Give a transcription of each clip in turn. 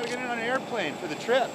gotta get in on an airplane for the trip.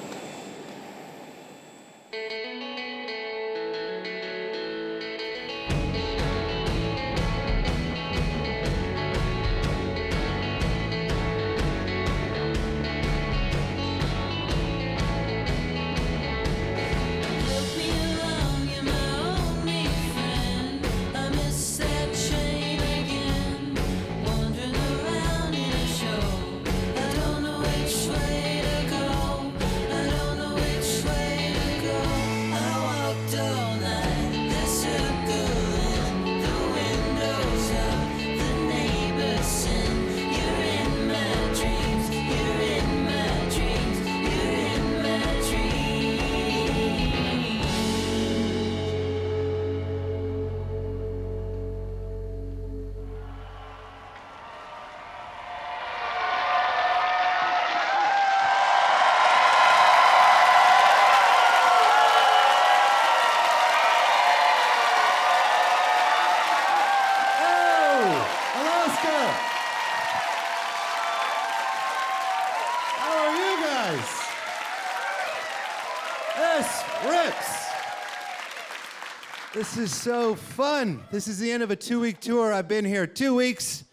This is so fun. This is the end of a 2-week tour. I've been here 2 weeks,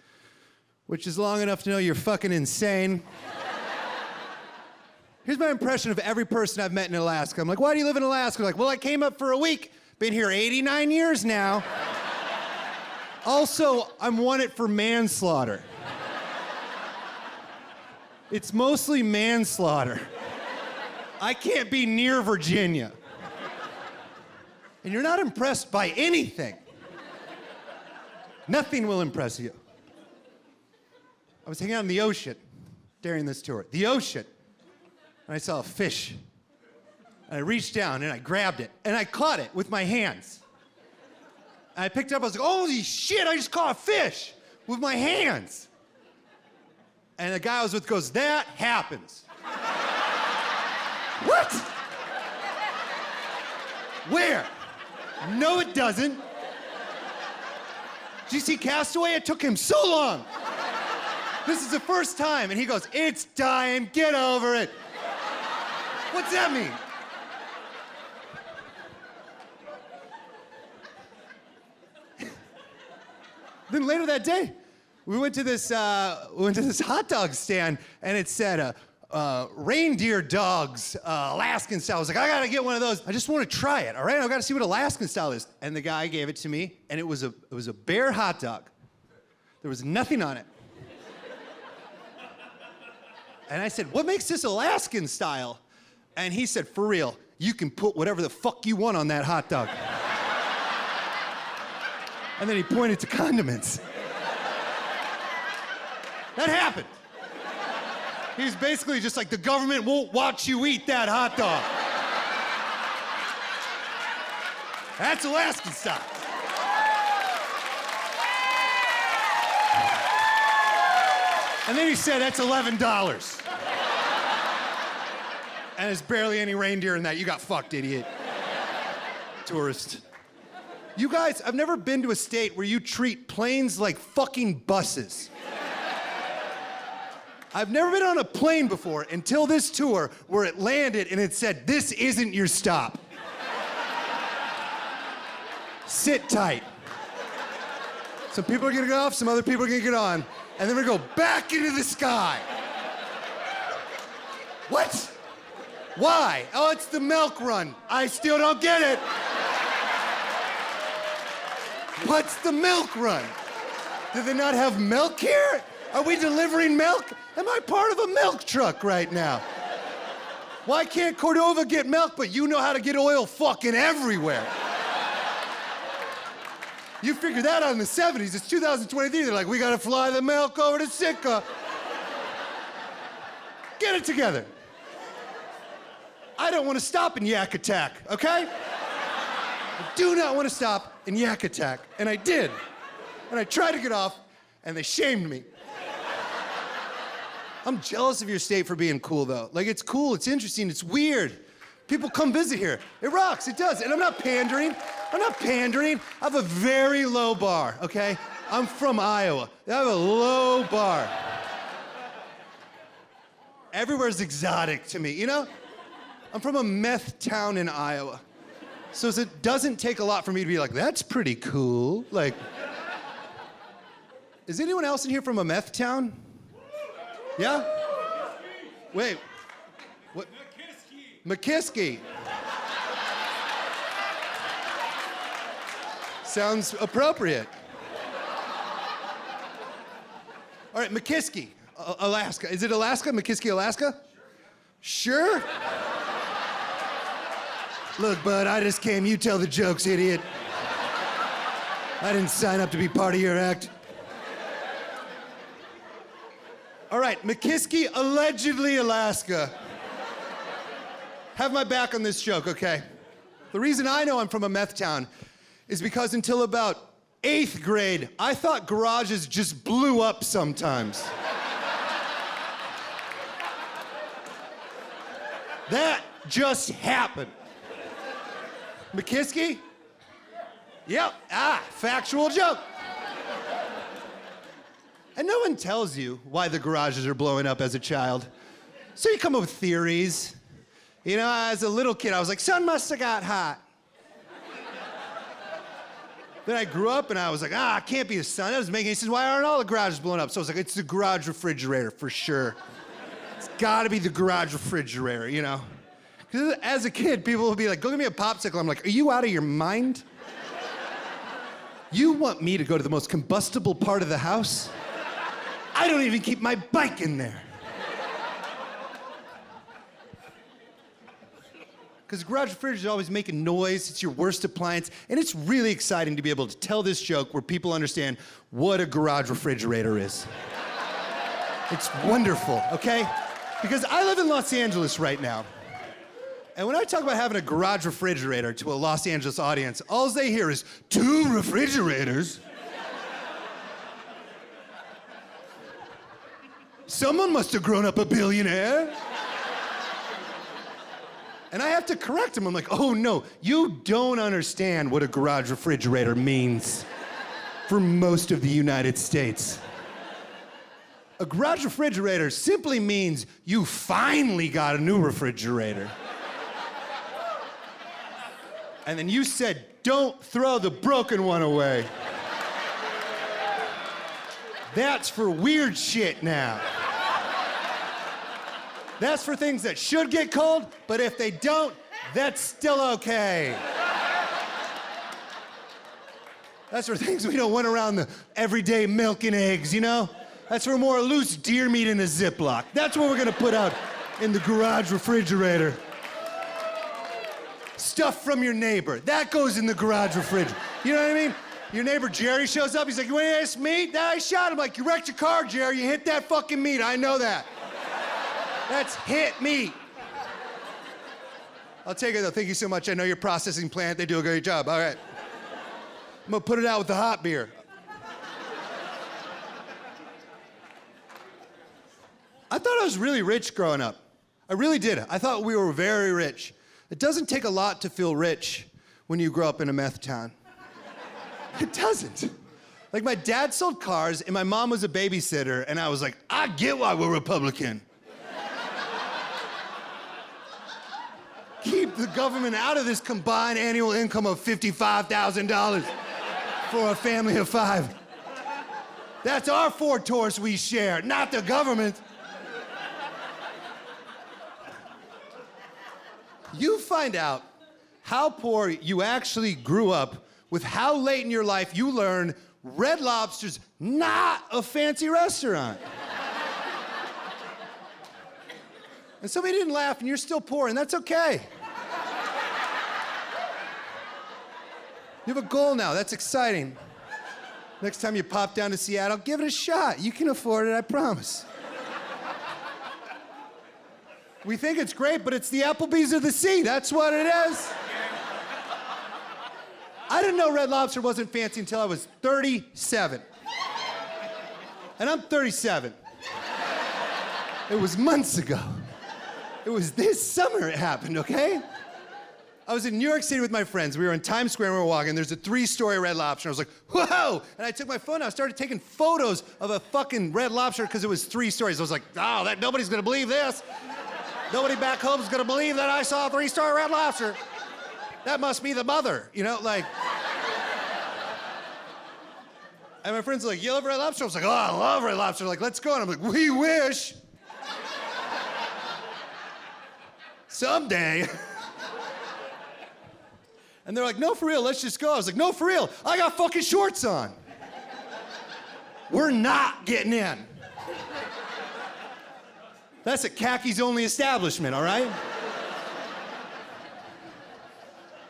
which is long enough to know you're fucking insane. Here's my impression of every person I've met in Alaska. I'm like, why do you live in Alaska? They're like, well, I came up for a week. Been here 89 years now. Also, I'm wanted for manslaughter. It's mostly manslaughter. I can't be near Virginia. And you're not impressed by anything. Nothing will impress you. I was hanging out in the ocean during this tour. The ocean. And I saw a fish. And I reached down and I grabbed it. And I caught it with my hands. And I picked it up, I was like, holy shit, I just caught a fish with my hands. And the guy I was with goes, that happens. What? Where? No, it doesn't. Did you see Castaway? It took him so long. This is the first time. And he goes, it's dying, get over it. What's that mean? Then later that day, we went to this hot dog stand, and it said, reindeer dogs, Alaskan style. I was like, I gotta get one of those. I just want to try it, all right? I gotta see what Alaskan style is. And the guy gave it to me, and it was a bare hot dog. There was nothing on it. And I said, what makes this Alaskan style? And he said, for real, you can put whatever the fuck you want on that hot dog. And then he pointed to condiments. That happened. He's basically just like, the government won't watch you eat that hot dog. That's Alaskan style. And then he said, that's $11. And there's barely any reindeer in that. You got fucked, idiot. Tourist. You guys, I've never been to a state where you treat planes like fucking buses. I've never been on a plane before until this tour where it landed and it said, this isn't your stop. Sit tight. Some people are gonna get off, some other people are gonna get on, and then we're gonna go back into the sky. What? Why? Oh, it's the milk run. I still don't get it. What's the milk run? Do they not have milk here? Are we delivering milk? Am I part of a milk truck right now? Why can't Cordova get milk, but you know how to get oil fucking everywhere? You figured that out in the 70s. It's 2023. They're like, we gotta fly the milk over to Sitka. Get it together. I don't want to stop in Yak Attack, okay? I do not want to stop in Yak Attack, and I did. And I tried to get off, and they shamed me. I'm jealous of your state for being cool, though. Like, it's cool, it's interesting, it's weird. People come visit here. It rocks, it does. And I'm not pandering. I'm not pandering. I have a very low bar, okay? I'm from Iowa. I have a low bar. Everywhere's exotic to me, you know? I'm from a meth town in Iowa. So it doesn't take a lot for me to be like, that's pretty cool. Like, is anyone else in here from a meth town? Yeah? Wait. What? McCarthy. Sounds appropriate. All right, McCarthy, Alaska. Is it Alaska? McCarthy, Alaska? Sure? Look, bud, I just came. You tell the jokes, idiot. I didn't sign up to be part of your act. All right, McCarthy, allegedly Alaska. Have my back on this joke, okay? The reason I know I'm from a meth town is because until about 8th grade, I thought garages just blew up sometimes. That just happened. McCarthy? Yep, factual joke. And no one tells you why the garages are blowing up as a child. So you come up with theories. You know, as a little kid, I was like, sun must have got hot. Then I grew up and I was like, it can't be the sun. That doesn't make any sense. Why aren't all the garages blowing up? So I was like, it's the garage refrigerator for sure. It's gotta be the garage refrigerator, you know? Because as a kid, people will be like, go get me a popsicle. I'm like, are you out of your mind? You want me to go to the most combustible part of the house? I don't even keep my bike in there. Because the garage refrigerator is always making noise. It's your worst appliance. And it's really exciting to be able to tell this joke where people understand what a garage refrigerator is. It's wonderful, okay? Because I live in Los Angeles right now. And when I talk about having a garage refrigerator to a Los Angeles audience, all they hear is 2 refrigerators. Someone must have grown up a billionaire. And I have to correct him. I'm like, oh no, you don't understand what a garage refrigerator means for most of the United States. A garage refrigerator simply means you finally got a new refrigerator. And then you said, don't throw the broken one away. That's for weird shit now. That's for things that should get cold, but if they don't, that's still okay. That's for things we don't want around the everyday milk and eggs, you know? That's for more loose deer meat in a Ziploc. That's what we're gonna put out in the garage refrigerator. Stuff from your neighbor, that goes in the garage refrigerator. You know what I mean? Your neighbor Jerry shows up, he's like, you want this meat? Nah, I shot him. Like, you wrecked your car, Jerry. You hit that fucking meat, I know that. That's hit meat. I'll take it though, thank you so much. I know your processing plant, they do a great job, all right. I'm gonna put it out with the hot beer. I thought I was really rich growing up. I really did. I thought we were very rich. It doesn't take a lot to feel rich when you grow up in a meth town. It doesn't. Like, my dad sold cars and my mom was a babysitter, and I was like, I get why we're Republican. Keep the government out of this combined annual income of $55,000 for a family of 5. That's our Ford Taurus we share, not the government. You find out how poor you actually grew up with how late in your life you learn Red Lobster's not a fancy restaurant. And somebody didn't laugh and you're still poor, and that's okay. You have a goal now, that's exciting. Next time you pop down to Seattle, give it a shot. You can afford it, I promise. We think it's great, but it's the Applebee's of the sea, that's what it is. I didn't know Red Lobster wasn't fancy until I was 37. And I'm 37. It was months ago. It was this summer it happened, okay? I was in New York City with my friends. We were in Times Square and we were walking. There's a 3-story Red Lobster. I was like, whoa! And I took my phone out. I started taking photos of a fucking Red Lobster because it was 3 stories. I was like, oh, nobody's gonna believe this. Nobody back home is gonna believe that I saw a 3-star Red Lobster. That must be the mother, you know, like. And my friends were like, you love Red Lobster? I was like, oh, I love Red Lobster. They're like, let's go. And I'm like, we wish. Someday. And they're like, no, for real, let's just go. I was like, no, for real, I got fucking shorts on. We're not getting in. That's a khakis only establishment, all right?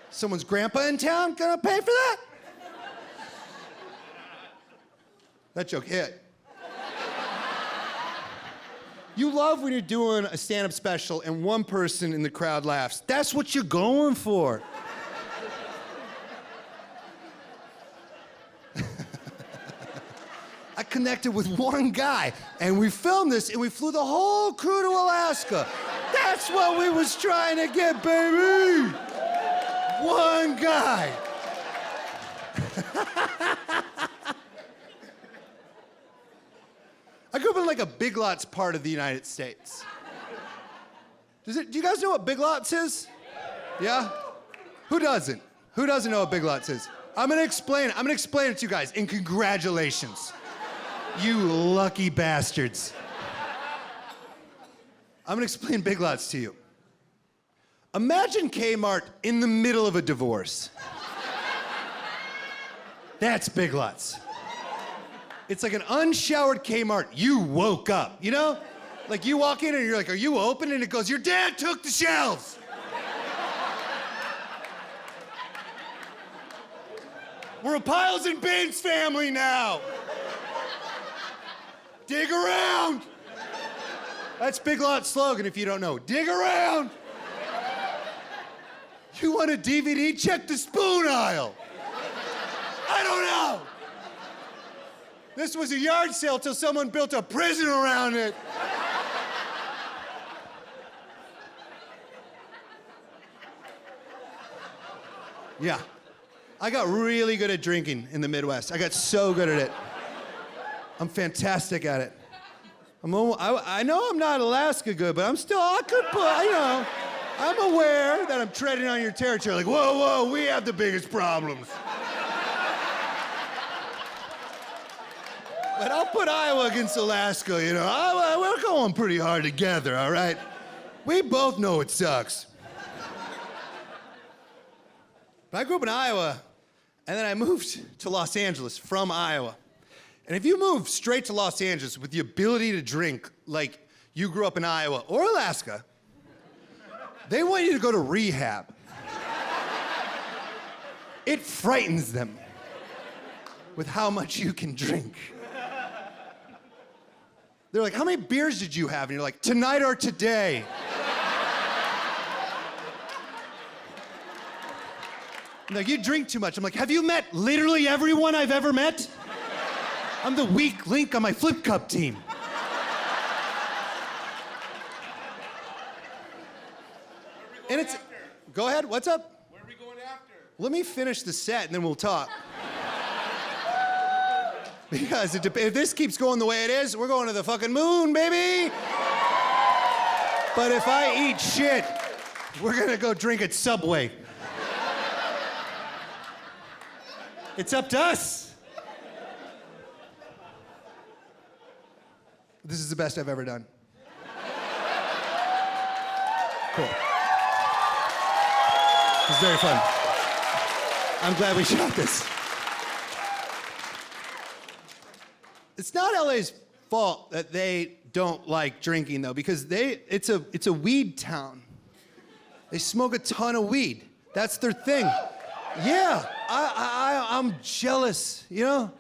Someone's grandpa in town gonna pay for that? That joke hit. You love when you're doing a stand-up special and one person in the crowd laughs. That's what you're going for. I connected with one guy, and we filmed this, and we flew the whole crew to Alaska. That's what we was trying to get, baby! One guy. I grew up in like a Big Lots part of the United States. Do you guys know what Big Lots is? Yeah? Who doesn't? Who doesn't know what Big Lots is? I'm gonna explain it to you guys, and congratulations. You lucky bastards. I'm gonna explain Big Lots to you. Imagine Kmart in the middle of a divorce. That's Big Lots. It's like an unshowered Kmart. You woke up, you know? Like you walk in and you're like, are you open? And it goes, your dad took the shelves. We're a piles and bins family now. Dig around. That's Big Lots slogan if you don't know. Dig around. You want a DVD? Check the spoon aisle. I don't know. This was a yard sale till someone built a prison around it. Yeah. I got really good at drinking in the Midwest. I got so good at it. I'm fantastic at it. I know I'm not Alaska good, but I could put, you know, I'm aware that I'm treading on your territory. Like, whoa, whoa, we have the biggest problems. But I'll put Iowa against Alaska, you know. We're going pretty hard together, all right? We both know it sucks. But I grew up in Iowa, and then I moved to Los Angeles from Iowa. And if you move straight to Los Angeles with the ability to drink like you grew up in Iowa or Alaska, they want you to go to rehab. It frightens them with how much you can drink. They're like, how many beers did you have? And you're like, tonight or today. I'm like, you drink too much. I'm like, have you met literally everyone I've ever met? I'm the weak link on my flip cup team. And it's, go ahead, what's up? Where are we going after? Let me finish the set and then we'll talk. Because if this keeps going the way it is, we're going to the fucking moon, baby! But if I eat shit, we're gonna go drink at Subway. It's up to us. This is the best I've ever done. Cool. It was very fun. I'm glad we shot this. It's not LA's fault that they don't like drinking though, because it's a weed town. They smoke a ton of weed. That's their thing. Yeah, I'm jealous, you know?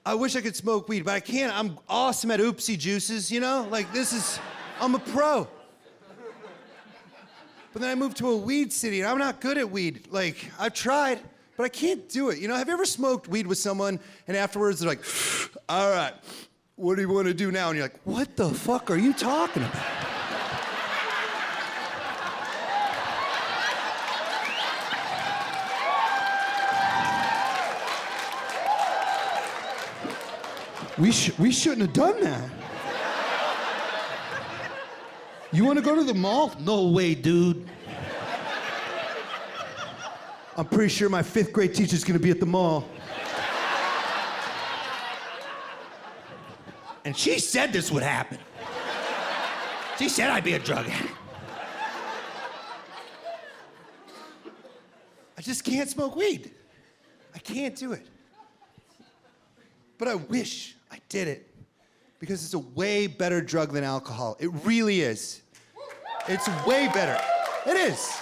I wish I could smoke weed, but I can't. I'm awesome at oopsie juices, you know? Like I'm a pro. But then I moved to a weed city and I'm not good at weed. Like, I've tried, but I can't do it. You know, have you ever smoked weed with someone and afterwards they're like, all right, what do you want to do now? And you're like, what the fuck are you talking about? We shouldn't have done that. You want to go to the mall? No way, dude. I'm pretty sure my 5th grade teacher's gonna be at the mall. And she said this would happen. She said I'd be a drug addict. I just can't smoke weed. I can't do it. But I wish I did it because it's a way better drug than alcohol. It really is. It's way better. It is.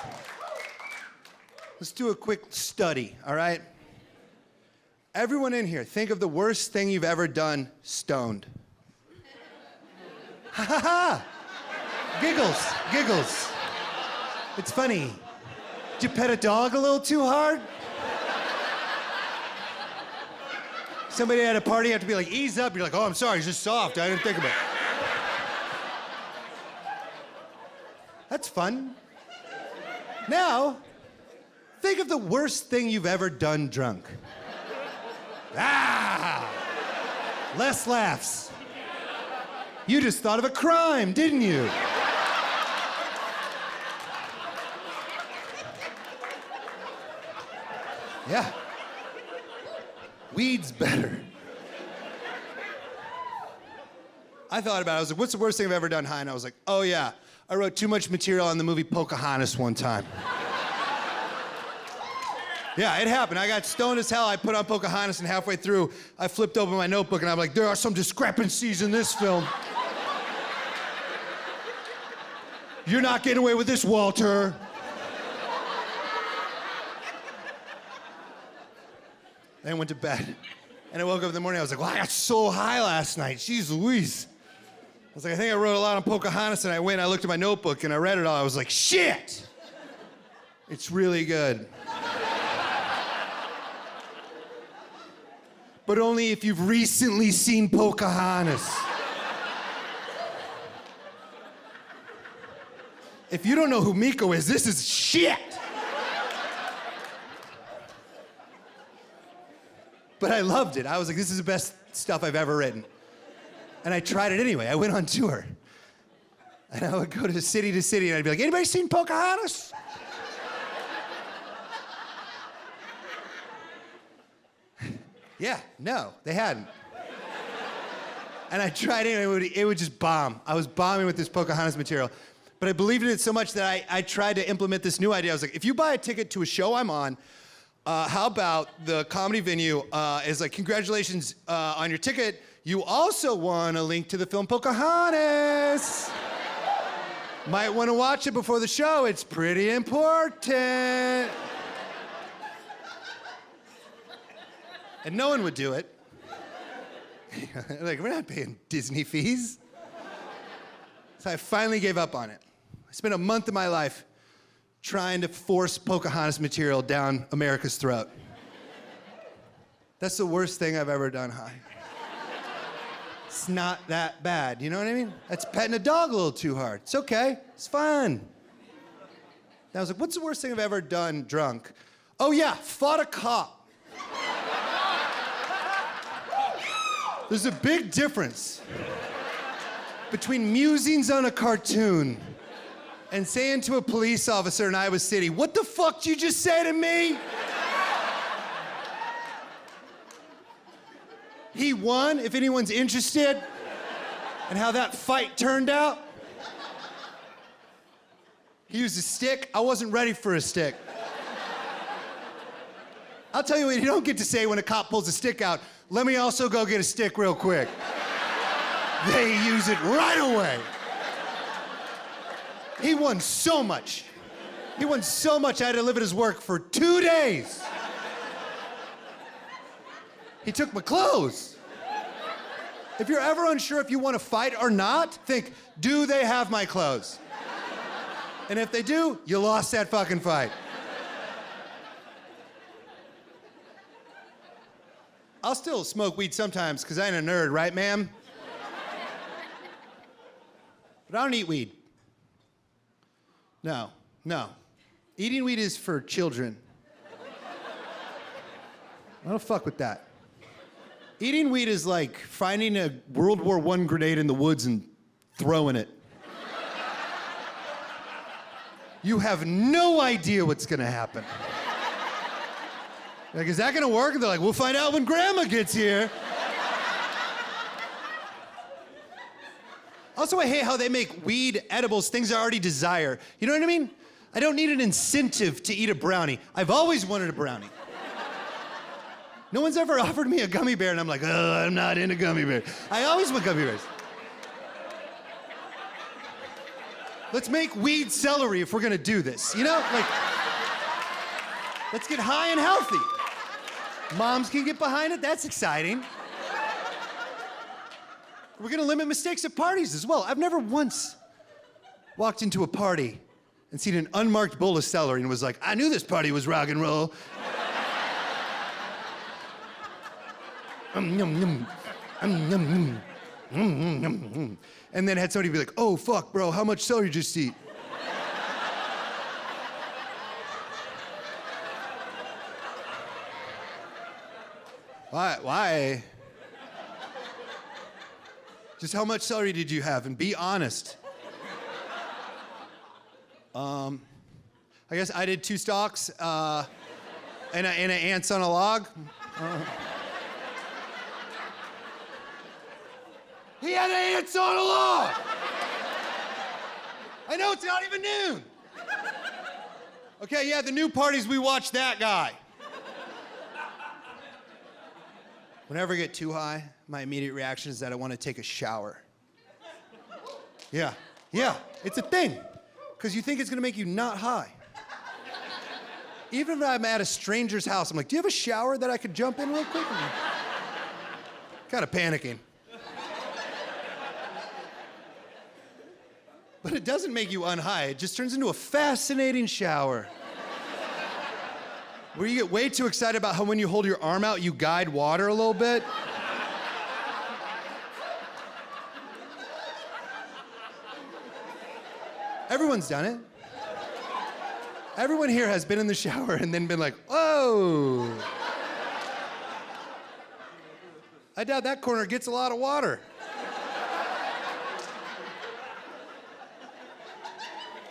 Let's do a quick study, all right? Everyone in here, think of the worst thing you've ever done stoned. Ha ha ha! Giggles. It's funny. Did you pet a dog a little too hard? Somebody at a party have to be like, ease up. You're like, oh, I'm sorry, it's just soft. I didn't think of it. That's fun. Now, think of the worst thing you've ever done drunk. Less laughs. You just thought of a crime, didn't you? Yeah. Weed's better. I thought about it. I was like, what's the worst thing I've ever done high? And I was like, oh yeah, I wrote too much material on the movie Pocahontas one time. Yeah, it happened. I got stoned as hell. I put on Pocahontas, and halfway through, I flipped open my notebook, and I'm like, there are some discrepancies in this film. You're not getting away with this, Walter. Then I went to bed. And I woke up in the morning, I was like, well, I got so high last night. Jeez Louise. I was like, I think I wrote a lot on Pocahontas, and I looked at my notebook, and I read it all. I was like, shit! It's really good. But only if you've recently seen Pocahontas. If you don't know who Miko is, this is shit! But I loved it. I was like, this is the best stuff I've ever written. And I tried it anyway. I went on tour. And I would go to city, and I'd be like, anybody seen Pocahontas? Yeah, no, they hadn't. And I tried it, and it would just bomb. I was bombing with this Pocahontas material. But I believed in it so much that I tried to implement this new idea. I was like, if you buy a ticket to a show I'm on, how about the comedy venue is like, congratulations on your ticket. You also won a link to the film Pocahontas. Might want to watch it before the show. It's pretty important. And no one would do it. Like, we're not paying Disney fees. So I finally gave up on it. I spent a month of my life trying to force Pocahontas material down America's throat. That's the worst thing I've ever done high. It's not that bad, you know what I mean? That's petting a dog a little too hard. It's okay, it's fun. And I was like, what's the worst thing I've ever done drunk? Oh yeah, fought a cop. There's a big difference between musings on a cartoon and saying to a police officer in Iowa City, what the fuck did you just say to me? He won, if anyone's interested, and how that fight turned out. He used a stick. I wasn't ready for a stick. I'll tell you what you don't get to say when a cop pulls a stick out. Let me also go get a stick real quick. They use it right away. He won so much. He won so much I had to live at his work for 2 days. He took my clothes. If you're ever unsure if you want to fight or not, think, do they have my clothes? And if they do, you lost that fucking fight. I'll still smoke weed sometimes because I ain't a nerd, right, ma'am? But I don't eat weed. No. Eating weed is for children. I don't fuck with that. Eating weed is like finding a World War I grenade in the woods and throwing it. You have no idea what's gonna happen. Like, is that gonna work? And they're like, we'll find out when Grandma gets here. Also, I hate how they make weed edibles things I already desire. You know what I mean? I don't need an incentive to eat a brownie. I've always wanted a brownie. No one's ever offered me a gummy bear, and I'm like, oh, I'm not into gummy bears. I always want gummy bears. Let's make weed celery if we're gonna do this. You know, like, let's get high and healthy. Moms can get behind it, that's exciting. We're gonna limit mistakes at parties as well. I've never once walked into a party and seen an unmarked bowl of celery and was like, I knew this party was rock and roll. And then had somebody be like, oh, fuck, bro, how much celery did you just eat? Why? Just how much celery did you have? And be honest. I guess I did 2 stalks and an ants on a log. He had ants on a log! I know it's not even noon. Okay, yeah, the new parties, we watch that guy. Whenever I get too high, my immediate reaction is that I want to take a shower. Yeah, it's a thing. Because you think it's gonna make you not high. Even if I'm at a stranger's house, I'm like, do you have a shower that I could jump in real quick? Kind of panicking. But it doesn't make you unhigh. It just turns into a fascinating shower. Where you get way too excited about how when you hold your arm out, you guide water a little bit. Everyone's done it. Everyone here has been in the shower and then been like, whoa. I doubt that corner gets a lot of water.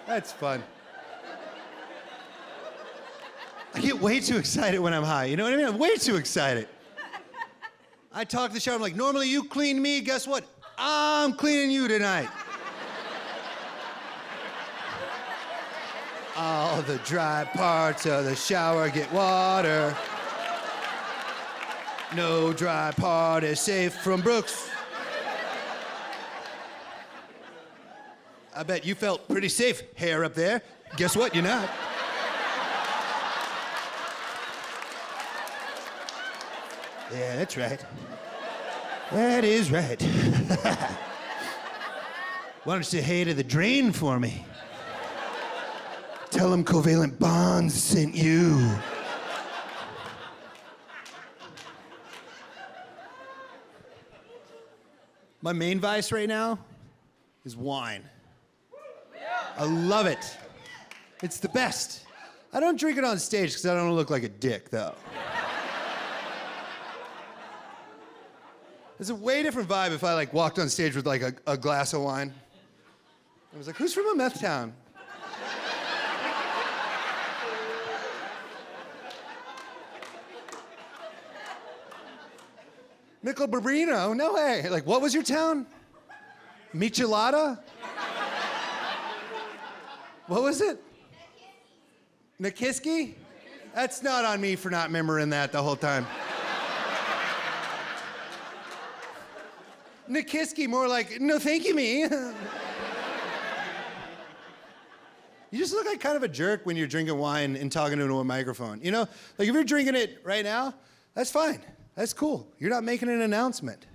That's fun. I get way too excited when I'm high. You know what I mean? I'm way too excited. I talk to the shower, I'm like, normally you clean me, guess what? I'm cleaning you tonight. All the dry parts of the shower get water. No dry part is safe from Brooks. I bet you felt pretty safe, hair up there. Guess what? You're not. Yeah, that's right. That is right. Why don't you say hey to the drain for me? Tell him Covalent Bonds sent you. My main vice right now is wine. I love it. It's the best. I don't drink it on stage because I don't look like a dick, though. It's a way different vibe if I like walked on stage with like a glass of wine. I was like, who's from a meth town? Michelberino? No way. Like, what was your town? Michelada? What was it? Nikiski? That's not on me for not remembering that the whole time. Nikiski, more like, no thank you, me. You just look like kind of a jerk when you're drinking wine and talking into a microphone. You know, like if you're drinking it right now, that's fine. That's cool. You're not making an announcement.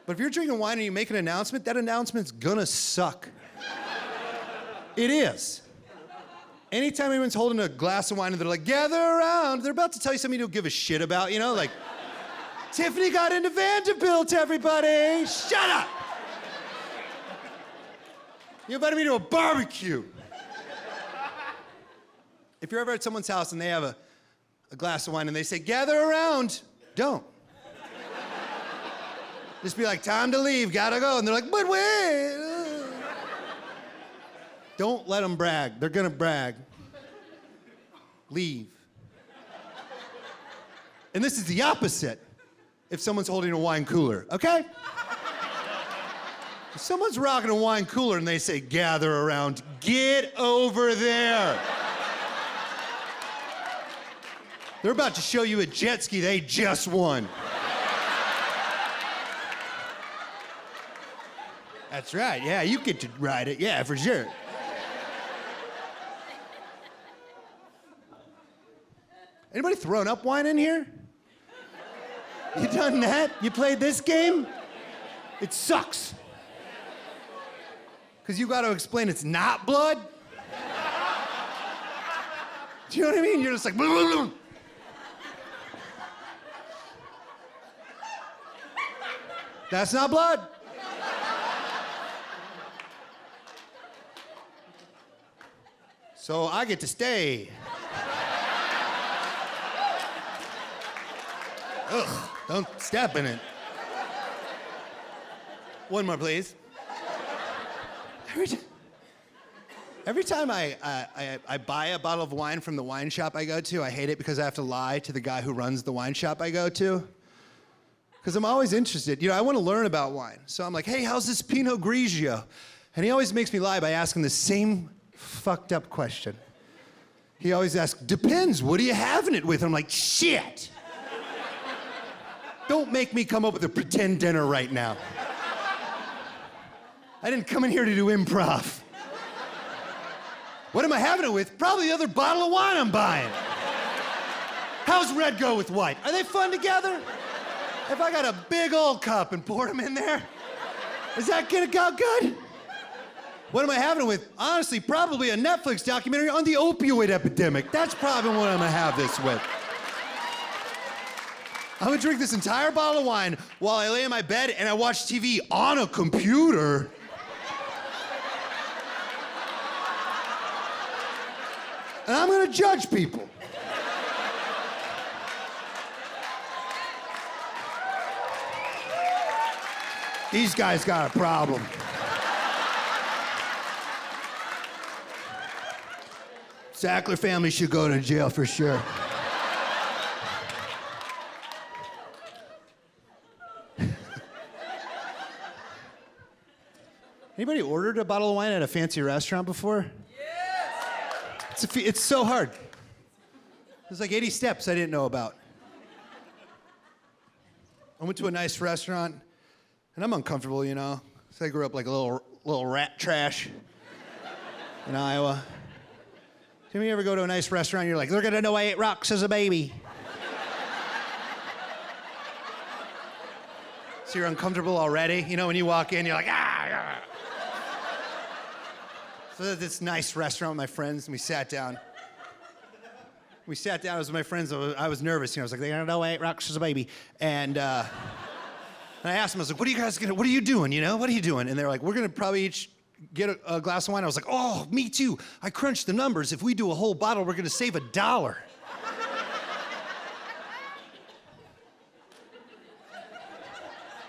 But if you're drinking wine and you make an announcement, that announcement's gonna suck. It is. Anytime anyone's holding a glass of wine and they're like, gather around, they're about to tell you something you don't give a shit about, you know, like, Tiffany got into Vanderbilt, everybody! Shut up! You invited me to a barbecue. If you're ever at someone's house and they have a glass of wine and they say, gather around, don't. Just be like, time to leave, gotta go. And they're like, but wait. Don't let them brag. They're gonna brag. Leave. And this is the opposite if someone's holding a wine cooler, okay? If someone's rocking a wine cooler and they say, gather around, get over there. They're about to show you a jet ski they just won. That's right, yeah, you get to ride it, yeah, for sure. Anybody thrown up wine in here? You done that? You played this game? It sucks. Because you got to explain it's not blood? Do you know what I mean? You're just like, blah, blah, blah. That's not blood. So I get to stay. Ugh, don't step in it. One more, please. Every time I buy a bottle of wine from the wine shop I go to, I hate it because I have to lie to the guy who runs the wine shop I go to. Because I'm always interested. You know, I want to learn about wine. So I'm like, hey, how's this Pinot Grigio? And he always makes me lie by asking the same fucked up question. He always asks, depends, what are you having it with? I'm like, shit. Don't make me come up with a pretend dinner right now. I didn't come in here to do improv. What am I having it with? Probably the other bottle of wine I'm buying. How's red go with white? Are they fun together? If I got a big old cup and poured them in there, is that gonna go good? What am I having it with? Honestly, probably a Netflix documentary on the opioid epidemic. That's probably what I'm gonna have this with. I'm gonna drink this entire bottle of wine while I lay in my bed and I watch TV on a computer. And I'm gonna judge people. These guys got a problem. Sackler family should go to jail for sure. Anybody ordered a bottle of wine at a fancy restaurant before? Yes! It's so hard. There's like 80 steps I didn't know about. I went to a nice restaurant, and I'm uncomfortable, you know. So I grew up like a little rat trash in Iowa. Did you ever go to a nice restaurant and you're like, they're gonna know I ate rocks as a baby? So you're uncomfortable already? You know, when you walk in, you're like, ah. So this nice restaurant with my friends, and we sat down. I was with my friends, I was nervous, you know, I was like, they're gonna know I ate rocks as a baby. And I asked them, I was like, what are you doing, you know? What are you doing? And they're like, we're gonna probably each get a glass of wine. I was like, oh, me too. I crunched the numbers. If we do a whole bottle, we're gonna save $1.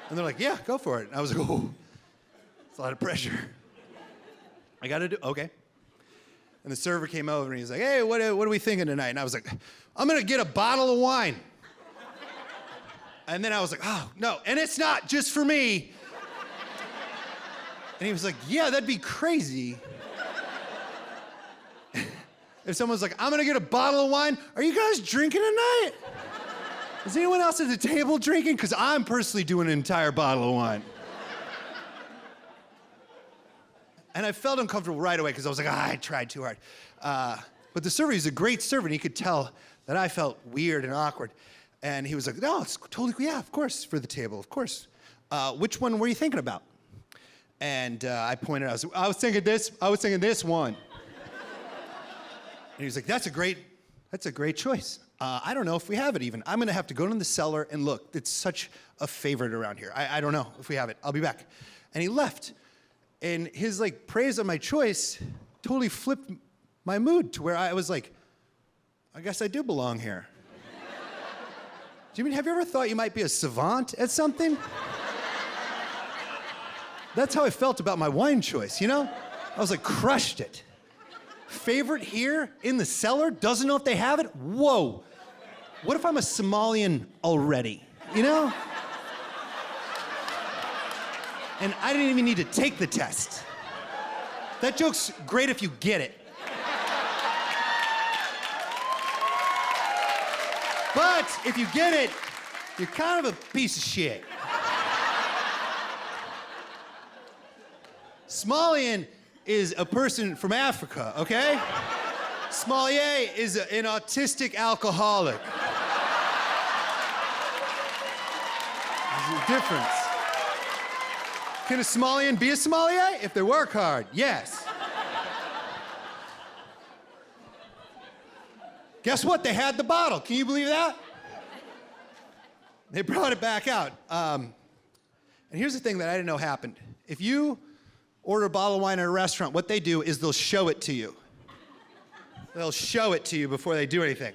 And they're like, yeah, go for it. And I was like, oh, it's a lot of pressure. I gotta do, okay. And the server came over and he's like, hey, what are we thinking tonight? And I was like, I'm gonna get a bottle of wine. And then I was like, oh, no, and it's not just for me. And he was like, yeah, that'd be crazy. If someone's like, I'm gonna get a bottle of wine, are you guys drinking tonight? Is anyone else at the table drinking? Because I'm personally doing an entire bottle of wine. And I felt uncomfortable right away because I was like, I tried too hard. But the server, he's a great server, and he could tell that I felt weird and awkward. And he was like, no, it's totally, yeah, of course, for the table, of course. Which one were you thinking about? And I pointed, I was thinking this one. And he was like, that's a great choice. I don't know if we have it even. I'm gonna have to go to the cellar and look. It's such a favorite around here. I don't know if we have it. I'll be back. And he left. And his like praise of my choice totally flipped my mood to where I was like, I guess I do belong here. Do you mean, have you ever thought you might be a savant at something? That's how I felt about my wine choice, you know? I was like, crushed it. Favorite here in the cellar, doesn't know if they have it? Whoa. What if I'm a Somalian already, you know? And I didn't even need to take the test. That joke's great if you get it. But if you get it, you're kind of a piece of shit. Somalian is a person from Africa, okay? Sommelier is an autistic alcoholic. There's a difference. Can a Somalian be a sommelier? If they work hard, yes. Guess what? They had the bottle. Can you believe that? They brought it back out. And here's the thing that I didn't know happened. If you order a bottle of wine at a restaurant, what they do is they'll show it to you. They'll show it to you before they do anything.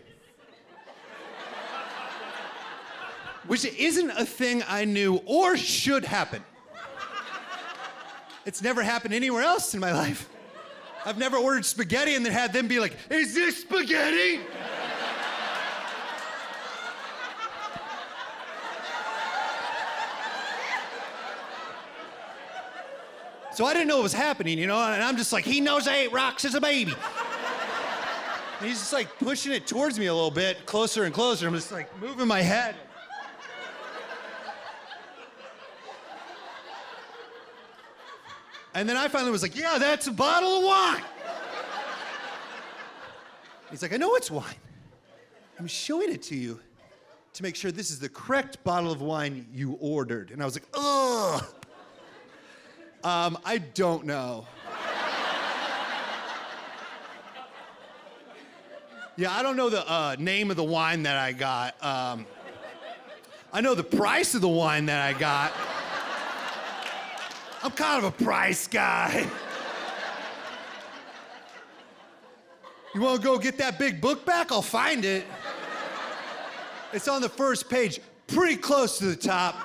Which isn't a thing I knew or should happen. It's never happened anywhere else in my life. I've never ordered spaghetti and then had them be like, "Is this spaghetti?" So I didn't know what was happening, you know, and I'm just like, he knows I ate rocks as a baby. And he's just like pushing it towards me a little bit, closer and closer. I'm just like moving my head. And then I finally was like, yeah, that's a bottle of wine. He's like, I know it's wine. I'm showing it to you to make sure this is the correct bottle of wine you ordered. And I was like, ugh. I don't know. Yeah, I don't know the name of the wine that I got. I know the price of the wine that I got. I'm kind of a price guy. You want to go get that big book back? I'll find it. It's on the first page, pretty close to the top.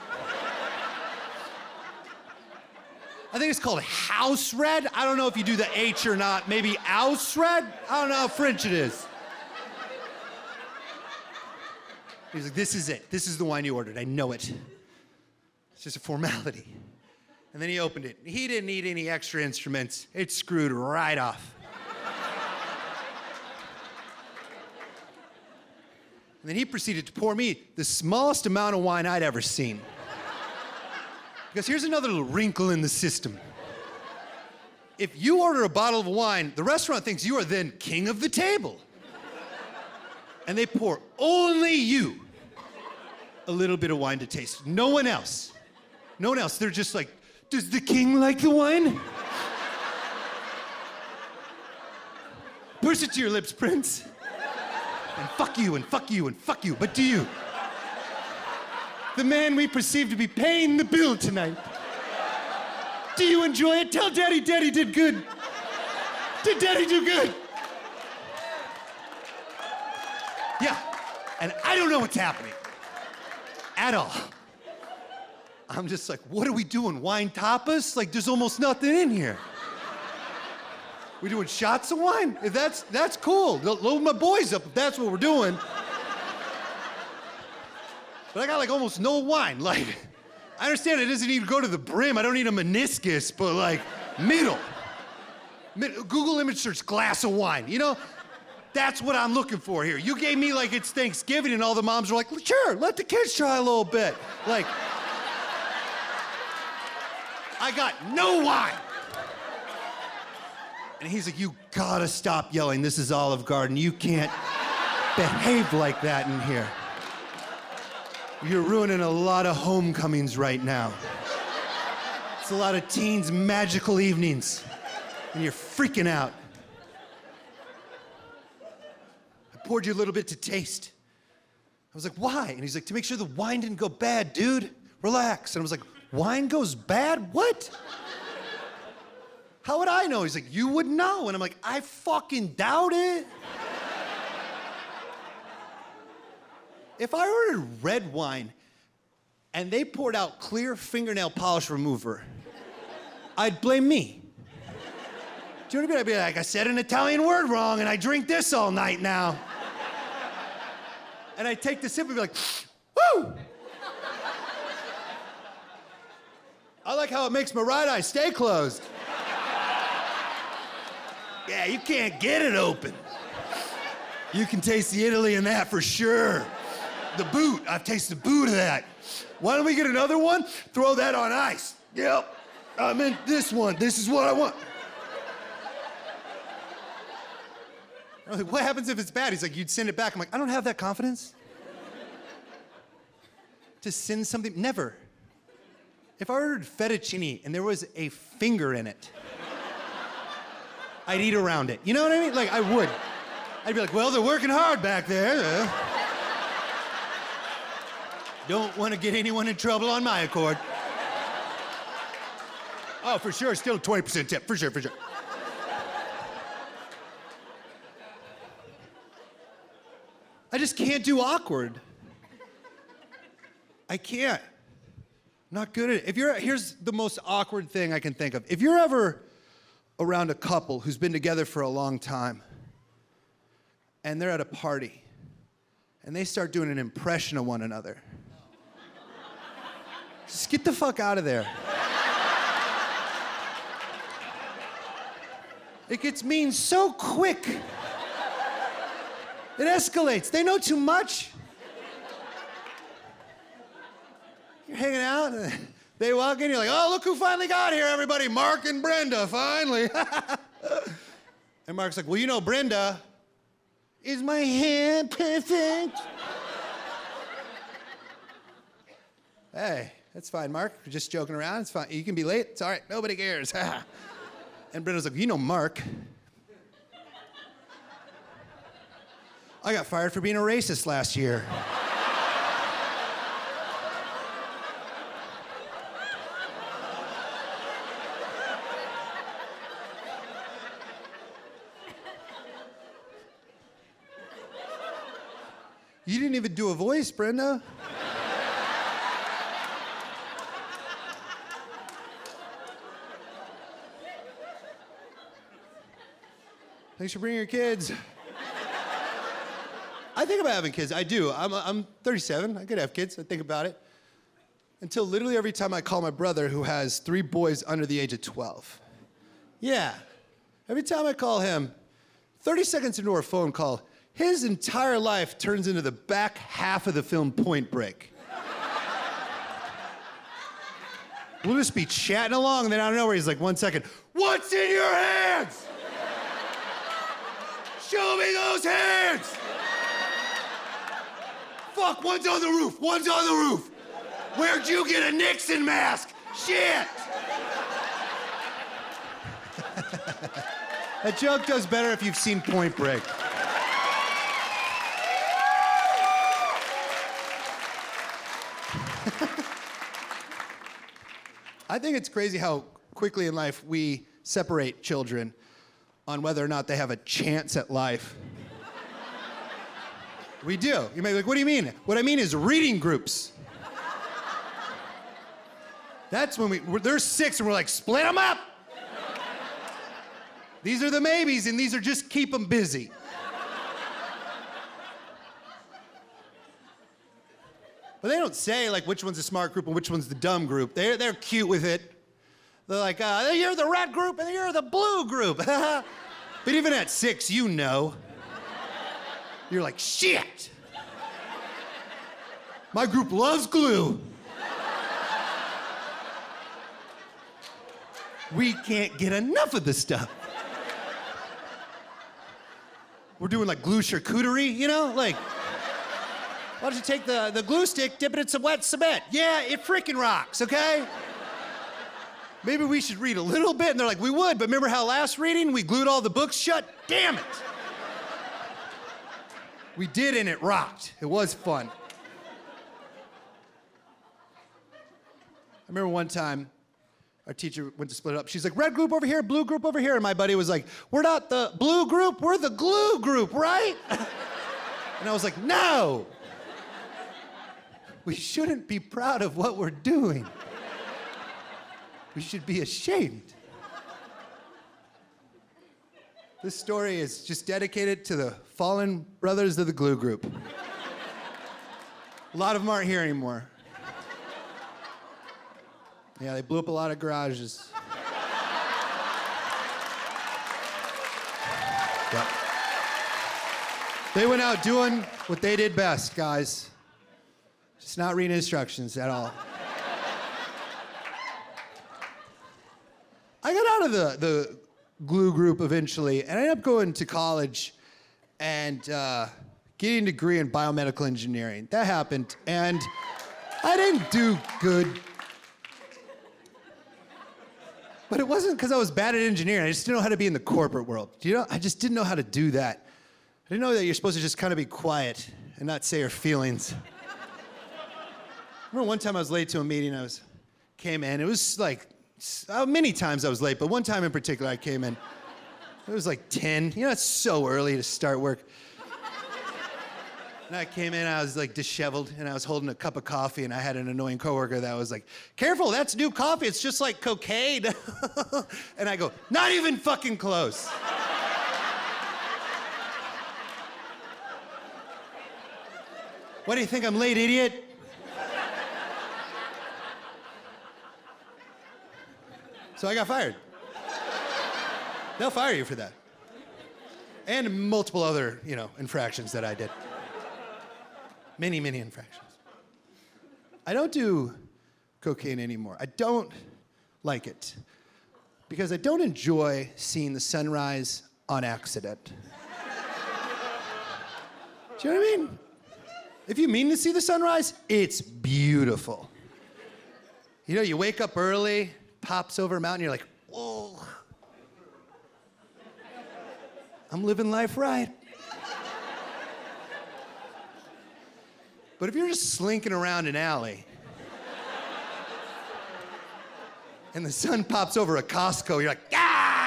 I think it's called house red. I don't know if you do the H or not. Maybe house red? I don't know how French it is. He's like, this is it. This is the wine you ordered. I know it. It's just a formality. And then he opened it. He didn't need any extra instruments. It screwed right off. And then he proceeded to pour me the smallest amount of wine I'd ever seen. Because here's another little wrinkle in the system. If you order a bottle of wine, the restaurant thinks you are then king of the table. And they pour only you a little bit of wine to taste. No one else. No one else. They're just like, does the king like the wine? Push it to your lips, Prince. And fuck you, and fuck you, and fuck you. But do you? The man we perceive to be paying the bill tonight. Do you enjoy it? Tell Daddy Daddy did good. Did Daddy do good? Yeah, and I don't know what's happening at all. I'm just like, what are we doing, wine tapas? Like, there's almost nothing in here. We doing shots of wine? If that's cool. Load my boys up if that's what we're doing. But I got like almost no wine. Like, I understand it doesn't need to go to the brim. I don't need a meniscus, but like middle. Google image search glass of wine. You know, that's what I'm looking for here. You gave me like it's Thanksgiving and all the moms are like, sure, let the kids try a little bit. Like, I got no wine. And he's like, you gotta stop yelling. This is Olive Garden. You can't behave like that in here. You're ruining a lot of homecomings right now. It's a lot of teens' magical evenings, and you're freaking out. I poured you a little bit to taste. I was like, why? And he's like, to make sure the wine didn't go bad, dude. Relax. And I was like, wine goes bad? What? How would I know? He's like, you would know. And I'm like, I fucking doubt it. If I ordered red wine and they poured out clear fingernail polish remover I'd blame me. Do you know what I mean? I'd be like, I said an Italian word wrong and I drink this all night now. And I'd take the sip and be like, woo! I like how it makes my right eye stay closed. Yeah, you can't get it open. You can taste the Italy in that for sure. The boot, I've tasted the boot of that. Why don't we get another one? Throw that on ice. Yep, I meant this one. This is what I want. I'm like, what happens if it's bad? He's like, you'd send it back. I'm like, I don't have that confidence. To send something, never. If I ordered fettuccine and there was a finger in it, I'd eat around it. You know what I mean? Like, I would. I'd be like, well, they're working hard back there. Don't want to get anyone in trouble on my accord. Oh, for sure, still a 20% tip, for sure, for sure. I just can't do awkward. I can't. Not good at it. Here's the most awkward thing I can think of. If you're ever around a couple who's been together for a long time, and they're at a party, and they start doing an impression of one another, just get the fuck out of there. It gets mean so quick. It escalates. They know too much. You're hanging out, and they walk in, you're like, oh, look who finally got here, everybody. Mark and Brenda, finally. And Mark's like, well, you know, Brenda, is my hair perfect? Hey, that's fine, Mark. We're just joking around. It's fine. You can be late. It's all right. Nobody cares. And Brenda's like, you know, Mark, I got fired for being a racist last year. You didn't even do a voice, Brenda. Thanks for bringing your kids. I think about having kids. I do. I'm 37. I could have kids. I think about it. Until literally every time I call my brother, who has 3 boys under the age of 12. Yeah. Every time I call him, 30 seconds into our phone call, his entire life turns into the back half of the film Point Break. We'll just be chatting along, and then out of nowhere, he's like, 1 second, what's in your hands? Show me those hands! Fuck, one's on the roof, one's on the roof. Where'd you get a Nixon mask? Shit! That joke does better if you've seen Point Break. I think it's crazy how quickly in life we separate children on whether or not they have a chance at life. We do. You may be like, what do you mean? What I mean is reading groups. That's when there's 6 and we're like, split them up. These are the maybes and these are just keep them busy. But they don't say like which one's the smart group and which one's the dumb group. They're cute with it. They're like, you're the red group and you're the blue group. But even at 6, you know. You're like, shit. My group loves glue. We can't get enough of this stuff. We're doing like glue charcuterie, you know? Like, why don't you take the glue stick, dip it in some wet cement? Yeah, it freaking rocks, okay? Maybe we should read a little bit. And they're like, we would, but remember how last reading we glued all the books shut? Damn it. We did, and it rocked. It was fun. I remember one time, our teacher went to split it up. She's like, red group over here, blue group over here. And my buddy was like, we're not the blue group, we're the glue group, right? And I was like, no. We shouldn't be proud of what we're doing. We should be ashamed. This story is just dedicated to the fallen brothers of the glue group. A lot of them aren't here anymore. Yeah, they blew up a lot of garages. Yep. They went out doing what they did best, guys. Just not reading instructions at all. I got out of the glue group eventually, and I ended up going to college and getting a degree in biomedical engineering. That happened, and I didn't do good. But it wasn't because I was bad at engineering. I just didn't know how to be in the corporate world. You know, I just didn't know how to do that. I didn't know that you're supposed to just kind of be quiet and not say your feelings. I remember one time I was late to a meeting. Came in. It was like many times I was late, but one time in particular I came in. It was like 10. You know, it's so early to start work. And I came in, I was like disheveled, and I was holding a cup of coffee, and I had an annoying coworker that was like, "Careful, that's new coffee, it's just like cocaine." And I go, "Not even fucking close." What do you think, I'm late, idiot? So I got fired. They'll fire you for that. And multiple other, infractions that I did. Many, many infractions. I don't do cocaine anymore. I don't like it because I don't enjoy seeing the sunrise on accident. Do you know what I mean? If you mean to see the sunrise, it's beautiful. You know, you wake up early, pops over a mountain, you're like, whoa. I'm living life right. But if you're just slinking around an alley and the sun pops over a Costco, you're like, ah!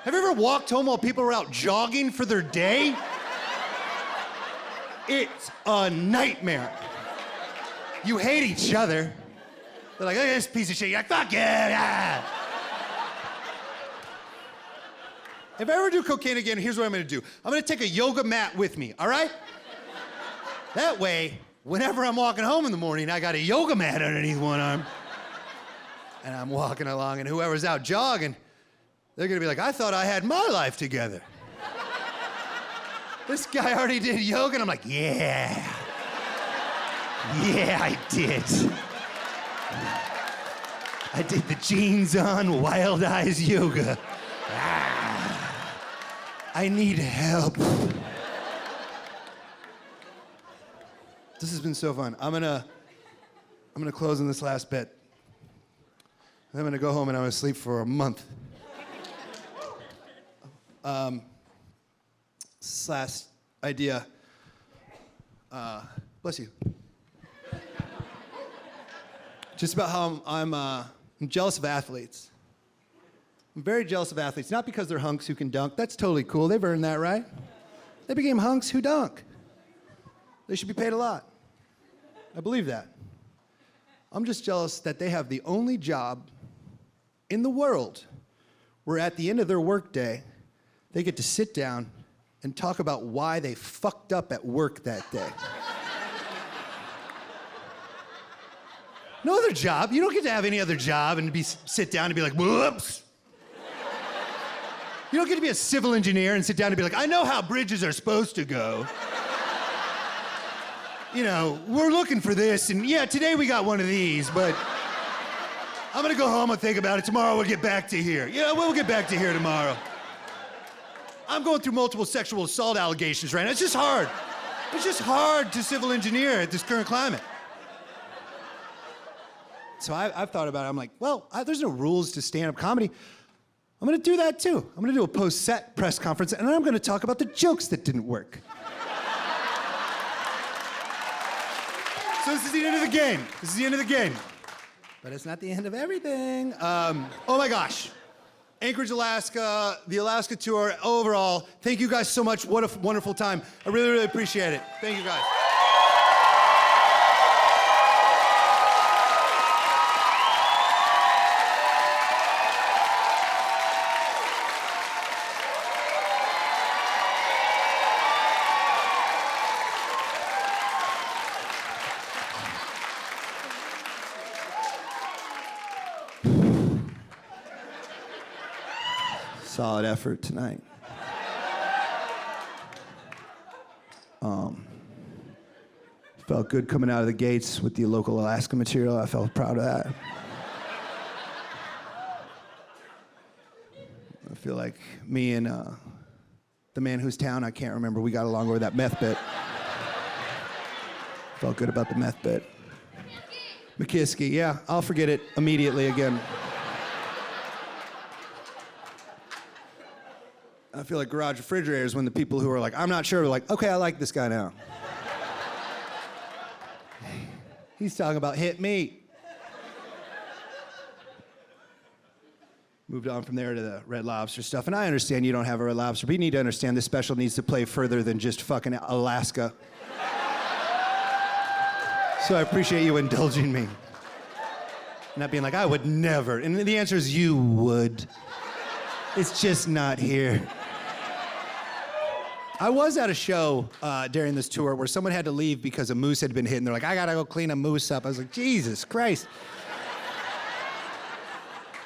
Have you ever walked home while people were out jogging for their day? It's a nightmare. You hate each other. They're like, "Look at this piece of shit." You're like, "Fuck yeah!" If I ever do cocaine again, here's what I'm gonna do. I'm gonna take a yoga mat with me, all right? That way, whenever I'm walking home in the morning, I got a yoga mat underneath one arm. And I'm walking along, and whoever's out jogging, they're gonna be like, "I thought I had my life together. This guy already did yoga," and I'm like, yeah. Yeah, I did. I did the jeans on, wild eyes yoga. I need help. This has been so fun. I'm gonna close on this last bit. I'm gonna go home and I'm gonna sleep for a month. This last idea. Bless you. Just about how I'm jealous of athletes. I'm very jealous of athletes, not because they're hunks who can dunk. That's totally cool. They've earned that, right? They became hunks who dunk. They should be paid a lot. I believe that. I'm just jealous that they have the only job in the world where at the end of their workday, they get to sit down and talk about why they fucked up at work that day. No other job. You don't get to have any other job and sit down and be like, whoops. You don't get to be a civil engineer and sit down and be like, I know how bridges are supposed to go. You know, we're looking for this, and yeah, today we got one of these, but I'm gonna go home and think about it. Tomorrow we'll get back to here. Yeah, we'll get back to here tomorrow. I'm going through multiple sexual assault allegations right now. It's just hard. It's just hard to civil engineer at this current climate. So I've thought about it. I'm like, well, there's no rules to stand-up comedy. I'm gonna do that too. I'm gonna do a post-set press conference, and then I'm gonna talk about the jokes that didn't work. So this is the end of the game. This is the end of the game. But it's not the end of everything. Oh my gosh. Anchorage, Alaska, the Alaska tour, overall, thank you guys so much. What a wonderful time. I really, really appreciate it. Thank you guys. Solid effort tonight. Felt good coming out of the gates with the local Alaska material. I felt proud of that. I feel like me and the man whose town I can't remember, we got along over that meth bit. Felt good about the meth bit. McCarthy, yeah, I'll forget it immediately again. I feel like garage refrigerators when the people who are like, I'm not sure, are like, okay, I like this guy now. He's talking about hit me. Moved on from there to the Red Lobster stuff. And I understand you don't have a Red Lobster, but you need to understand this special needs to play further than just fucking Alaska. So I appreciate you indulging me. Not being like, I would never. And the answer is you would. It's just not here. I was at a show during this tour where someone had to leave because a moose had been hit, and they're like, I gotta go clean a moose up. I was like, Jesus Christ.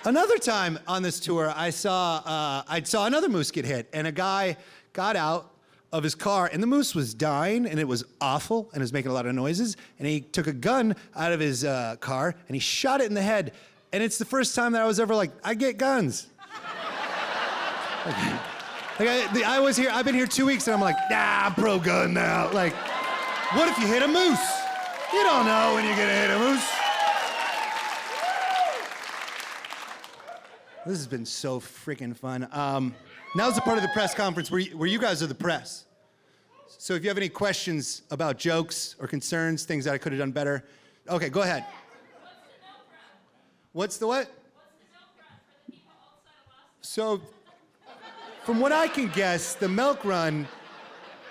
Another time on this tour, I saw another moose get hit, and a guy got out of his car, and the moose was dying, and it was awful, and it was making a lot of noises, and he took a gun out of his car, and he shot it in the head, and it's the first time that I was ever like, I get guns. I was here, I've been here 2 weeks, and I'm like, nah, I'm pro-gun now. Like, what if you hit a moose? You don't know when you're gonna hit a moose. This has been so freaking fun. Now's the part of the press conference where you guys are the press. So if you have any questions about jokes or concerns, things that I could have done better, okay, go ahead. What's the what? What's the milk run for the people outside Alaska? So, from what I can guess, the milk run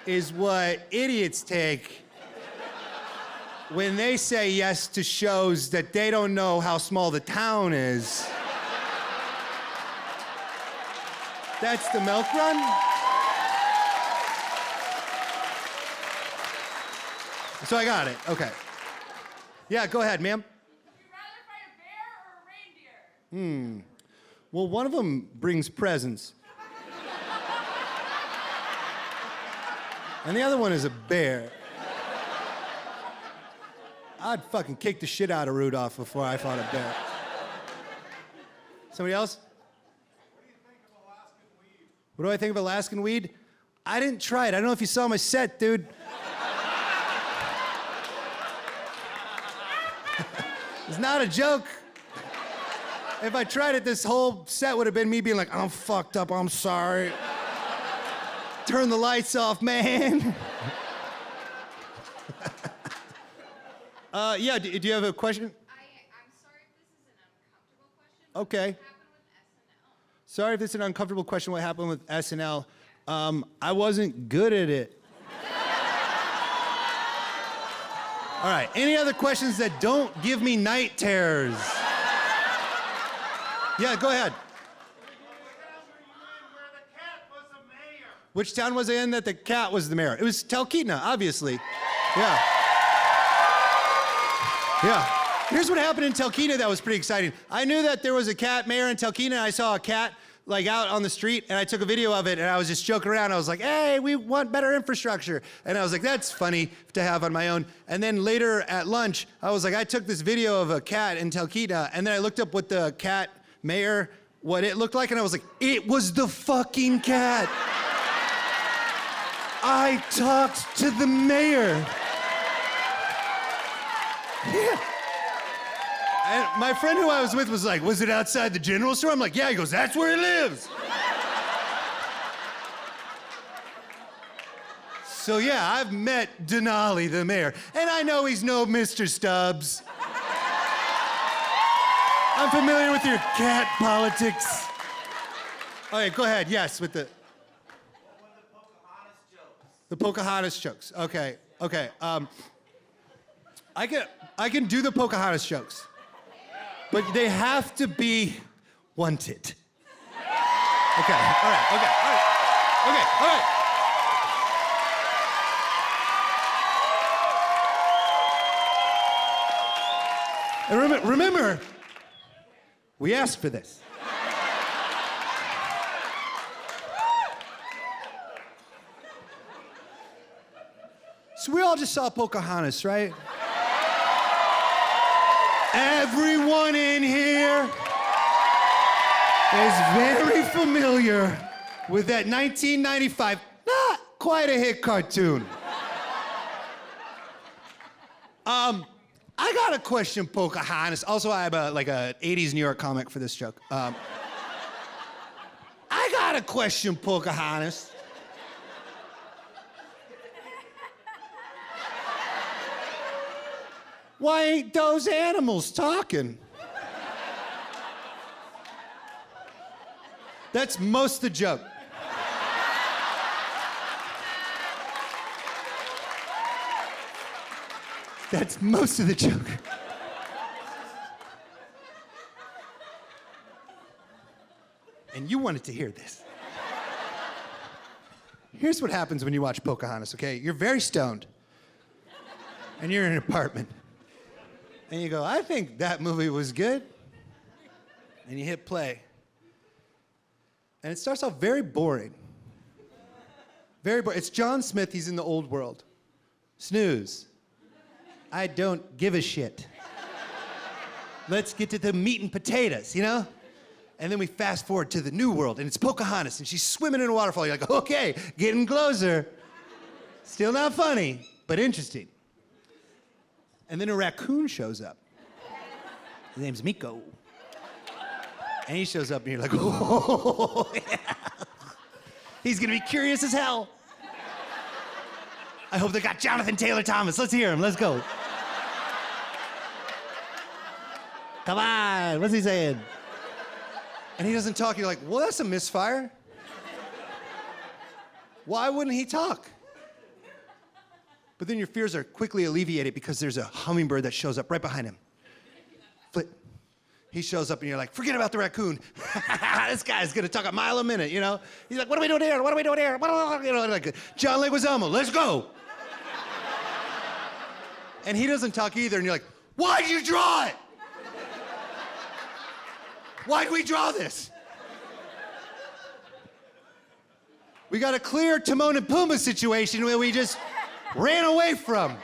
is what idiots take when they say yes to shows that they don't know how small the town is. That's the milk run? So I got it, okay. Yeah, go ahead, ma'am. Would you rather fight a bear or a reindeer? Well, one of them brings presents. And the other one is a bear. I'd fucking kick the shit out of Rudolph before I fought a bear. Somebody else? What do I think of Alaskan weed? I didn't try it. I don't know if you saw my set, dude. It's not a joke. If I tried it, this whole set would have been me being like, I'm fucked up, I'm sorry. Turn the lights off, man. Yeah, do you have a question? I'm sorry if this is an uncomfortable question. Okay. What happened with SNL? Sorry if this is an uncomfortable question, what happened with SNL? I wasn't good at it. All right, any other questions that don't give me night terrors? Yeah, go ahead. Which town was I in that the cat was the mayor? It was Talkeetna, obviously. Yeah. Yeah. Here's what happened in Talkeetna that was pretty exciting. I knew that there was a cat mayor in Talkeetna, and I saw a cat like out on the street, and I took a video of it, and I was just joking around. I was like, hey, we want better infrastructure. And I was like, that's funny to have on my own. And then later at lunch, I was like, I took this video of a cat in Talkeetna, and then I looked up what the cat mayor, what it looked like, and I was like, it was the fucking cat. I talked to the mayor. Yeah. And my friend who I was with was like, was it outside the general store? I'm like, yeah. He goes, that's where he lives. So yeah, I've met Denali, the mayor. And I know he's no Mr. Stubbs. I'm familiar with your cat politics. Okay, go ahead. Yes, with the Pocahontas jokes. Okay. I can do the Pocahontas jokes, but they have to be wanted. Okay. All right. And remember, we asked for this. So we all just saw Pocahontas, right? Everyone in here is very familiar with that 1995, not quite a hit cartoon. I got a question, Pocahontas. Also, I have a 80s New York comic for this joke. I got a question, Pocahontas. Why ain't those animals talking? That's most of the joke. That's most of the joke. And you wanted to hear this. Here's what happens when you watch Pocahontas, okay? You're very stoned. And you're in an apartment. And you go, I think that movie was good. And you hit play. And it starts off very boring. Very boring. It's John Smith, he's in the old world. Snooze. I don't give a shit. Let's get to the meat and potatoes, you know? And then we fast forward to the new world, and it's Pocahontas, and she's swimming in a waterfall. You're like, okay, getting closer. Still not funny, but interesting. And then a raccoon shows up. His name's Miko. And he shows up, and you're like, oh, yeah. He's gonna be curious as hell. I hope they got Jonathan Taylor Thomas. Let's hear him, let's go. Come on, what's he saying? And he doesn't talk, you're like, well, that's a misfire. Why wouldn't he talk? But then your fears are quickly alleviated because there's a hummingbird that shows up right behind him. Flip. He shows up and you're like, forget about the raccoon. This guy's gonna talk a mile a minute, you know? He's like, what are we doing here? What are we doing here? You know, like John Leguizamo, let's go. And he doesn't talk either, and you're like, why'd you draw it? Why'd we draw this? We got a clear Timon and Pumbaa situation where we just ran away from.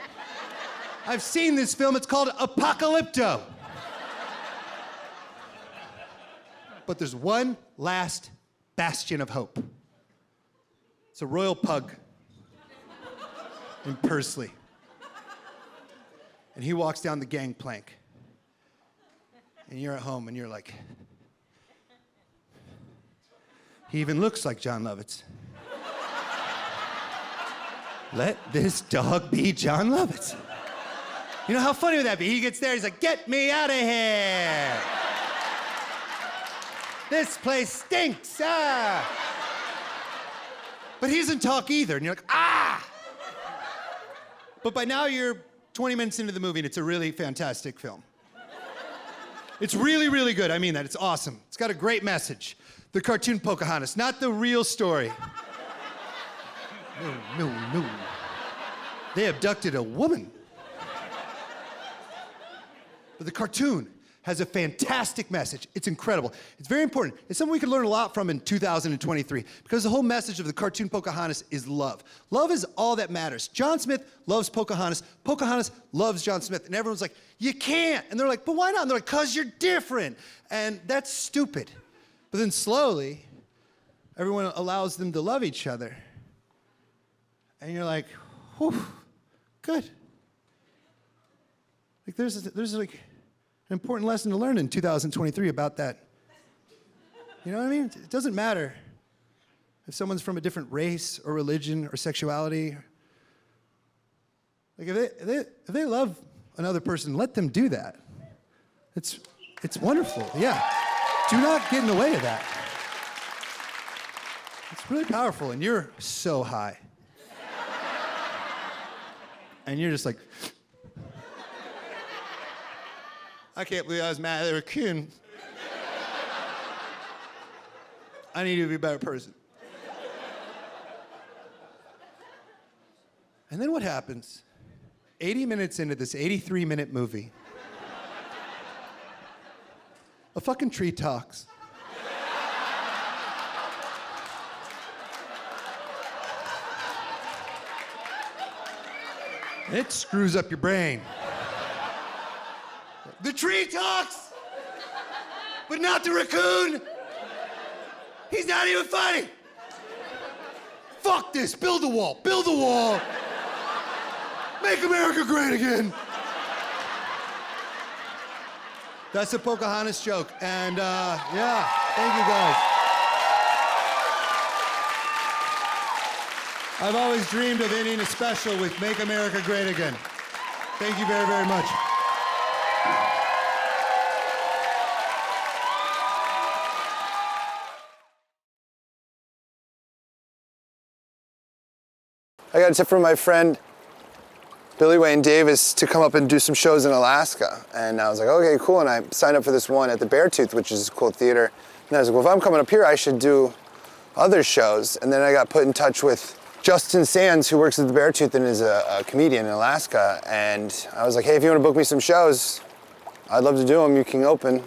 I've seen this film, it's called Apocalypto. But there's one last bastion of hope. It's a royal pug in Pursley. And he walks down the gangplank. And you're at home and you're like, he even looks like John Lovitz. Let this dog be John Lovitz. You know how funny would that be? He gets there, he's like, get me out of here. This place stinks, ah. But he doesn't talk either, and you're like, ah. But by now you're 20 minutes into the movie and it's a really fantastic film. It's really, really good, I mean that, it's awesome. It's got a great message. The cartoon Pocahontas, not the real story. No. They abducted a woman. But the cartoon has a fantastic message. It's incredible. It's very important. It's something we can learn a lot from in 2023 because the whole message of the cartoon Pocahontas is love. Love is all that matters. John Smith loves Pocahontas. Pocahontas loves John Smith. And everyone's like, you can't. And they're like, but why not? And they're like, because you're different. And that's stupid. But then slowly, everyone allows them to love each other. And you're like, whew, good. Like there's like an important lesson to learn in 2023 about that. You know what I mean? It doesn't matter if someone's from a different race or religion or sexuality. Like if they love another person, let them do that. It's wonderful, yeah. Do not get in the way of that. It's really powerful, and you're so high. And you're just like, I can't believe I was mad at a raccoon. I need to be a better person. And then what happens? 80 minutes into this 83-minute movie, a fucking tree talks. And it screws up your brain. The tree talks, but not the raccoon. He's not even funny. Fuck this, build a wall, build a wall. Make America great again. That's a Pocahontas joke, and yeah, thank you guys. I've always dreamed of ending a special with Make America Great Again. Thank you very, very much. I got a tip from my friend Billy Wayne Davis to come up and do some shows in Alaska. And I was like, okay, cool. And I signed up for this one at the Beartooth, which is a cool theater. And I was like, well, if I'm coming up here, I should do other shows. And then I got put in touch with Justin Sands, who works at the Beartooth and is a comedian in Alaska. And I was like, hey, if you want to book me some shows, I'd love to do them. You can open.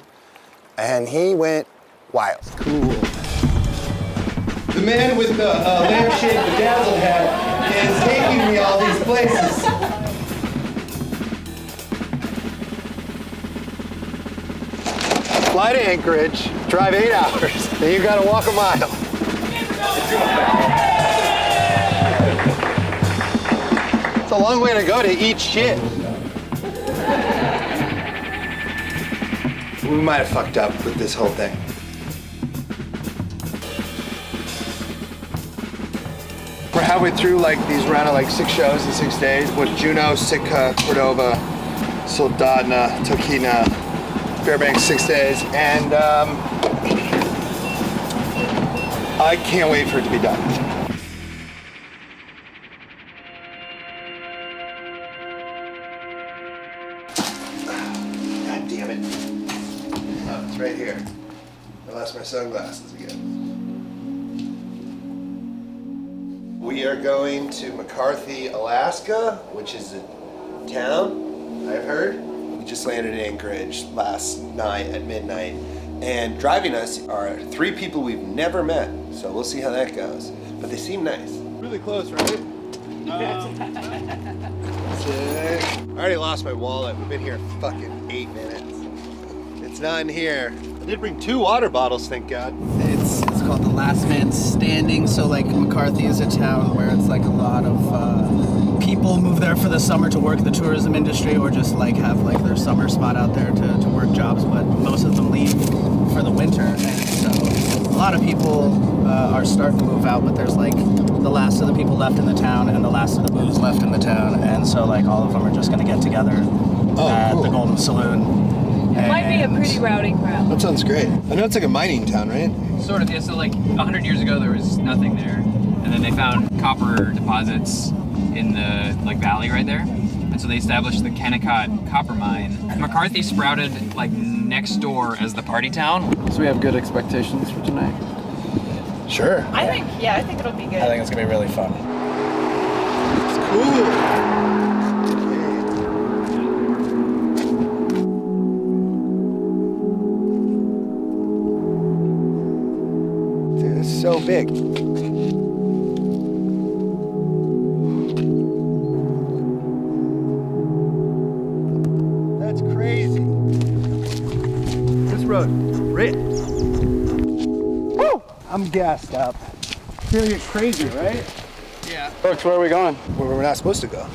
And he went wild. Cool. The man with the lampshade bedazzled hat is taking me all these places. Fly to Anchorage, drive 8 hours, then you gotta walk a mile. It's a long way to go to eat shit. We might have fucked up with this whole thing. We're halfway through these round of 6 shows in 6 days with Juno, Sitka, Cordova, Soldotna, Tokina, Fairbanks 6 days, and I can't wait for it to be done. God damn it. Oh, it's right here. I lost my sunglasses again. We are going to McCarthy, Alaska, which is a town, I've heard. We just landed in Anchorage last night at midnight. And driving us are 3 people we've never met, so we'll see how that goes. But they seem nice. Really close, right? Sick. I already lost my wallet. We've been here fucking 8 minutes. It's not in here. I did bring 2 water bottles, thank God. It's called the Last Man Standing. So McCarthy is a town where it's a lot of people move there for the summer to work the tourism industry or just have their summer spot out there to work jobs, but most of them leave for the winter. And so a lot of people are starting to move out, but there's the last of the people left in the town and the last of the booze left in the town. And so all of them are just gonna get together at the Golden Saloon. It might be a pretty rowdy crowd. That sounds great. I know it's a mining town, right? Sort of, yeah. So 100 years ago, there was nothing there. And then they found copper deposits in the valley right there. And so they established the Kennecott copper mine. McCarthy sprouted next door as the party town. So we have good expectations for tonight? Sure. I think it'll be good. I think it's gonna be really fun. It's cool. So big. That's crazy. This road ripped. Woo! I'm gassed up. It's gonna get crazy, right? Yeah. Folks, where are we going? Where we're not supposed to go.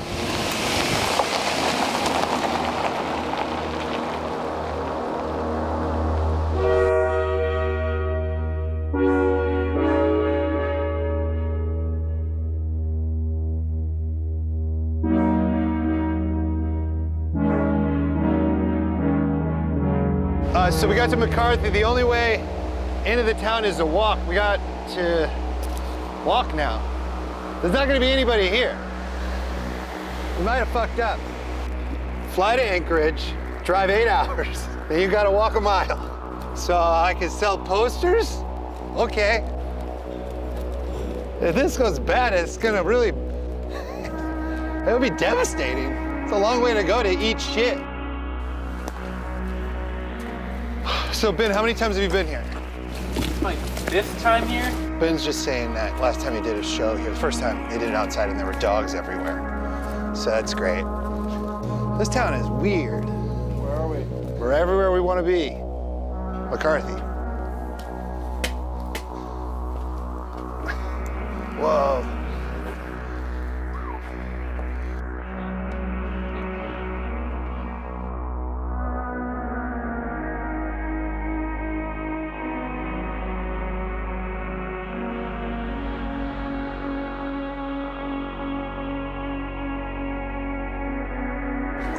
So we got to McCarthy. The only way into the town is to walk. We got to walk now. There's not gonna be anybody here. We might have fucked up. Fly to Anchorage, drive 8 hours, then you gotta walk a mile. So I can sell posters? Okay. If this goes bad, it's gonna really, it'll be devastating. It's a long way to go to eat shit. So Ben, how many times have you been here? Like this time here? Ben's just saying that last time he did a show here, the first time they did it outside and there were dogs everywhere. So that's great. This town is weird. Where are we? We're everywhere we want to be. McCarthy. Whoa.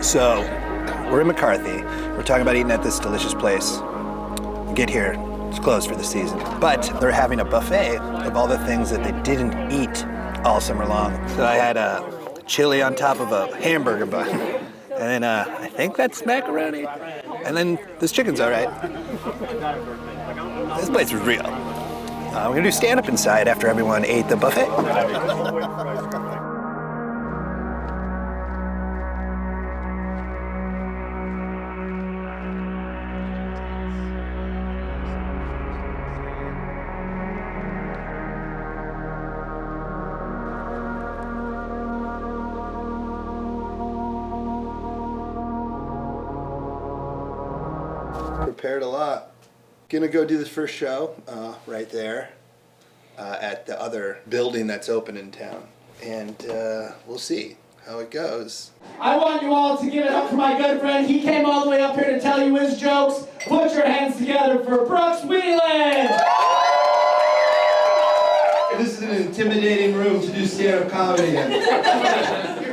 So, we're in McCarthy. We're talking about eating at this delicious place. Get here, it's closed for the season. But they're having a buffet of all the things that they didn't eat all summer long. So I had a chili on top of a hamburger bun. And then I think that's macaroni. And then this chicken's all right. This place was real. We're gonna do stand-up inside after everyone ate the buffet. Prepared a lot. Gonna go do this first show right there at the other building that's open in town. And we'll see how it goes. I want you all to give it up for my good friend. He came all the way up here to tell you his jokes. Put your hands together for Brooks Wheelan! This is an intimidating room to do stand-up comedy in.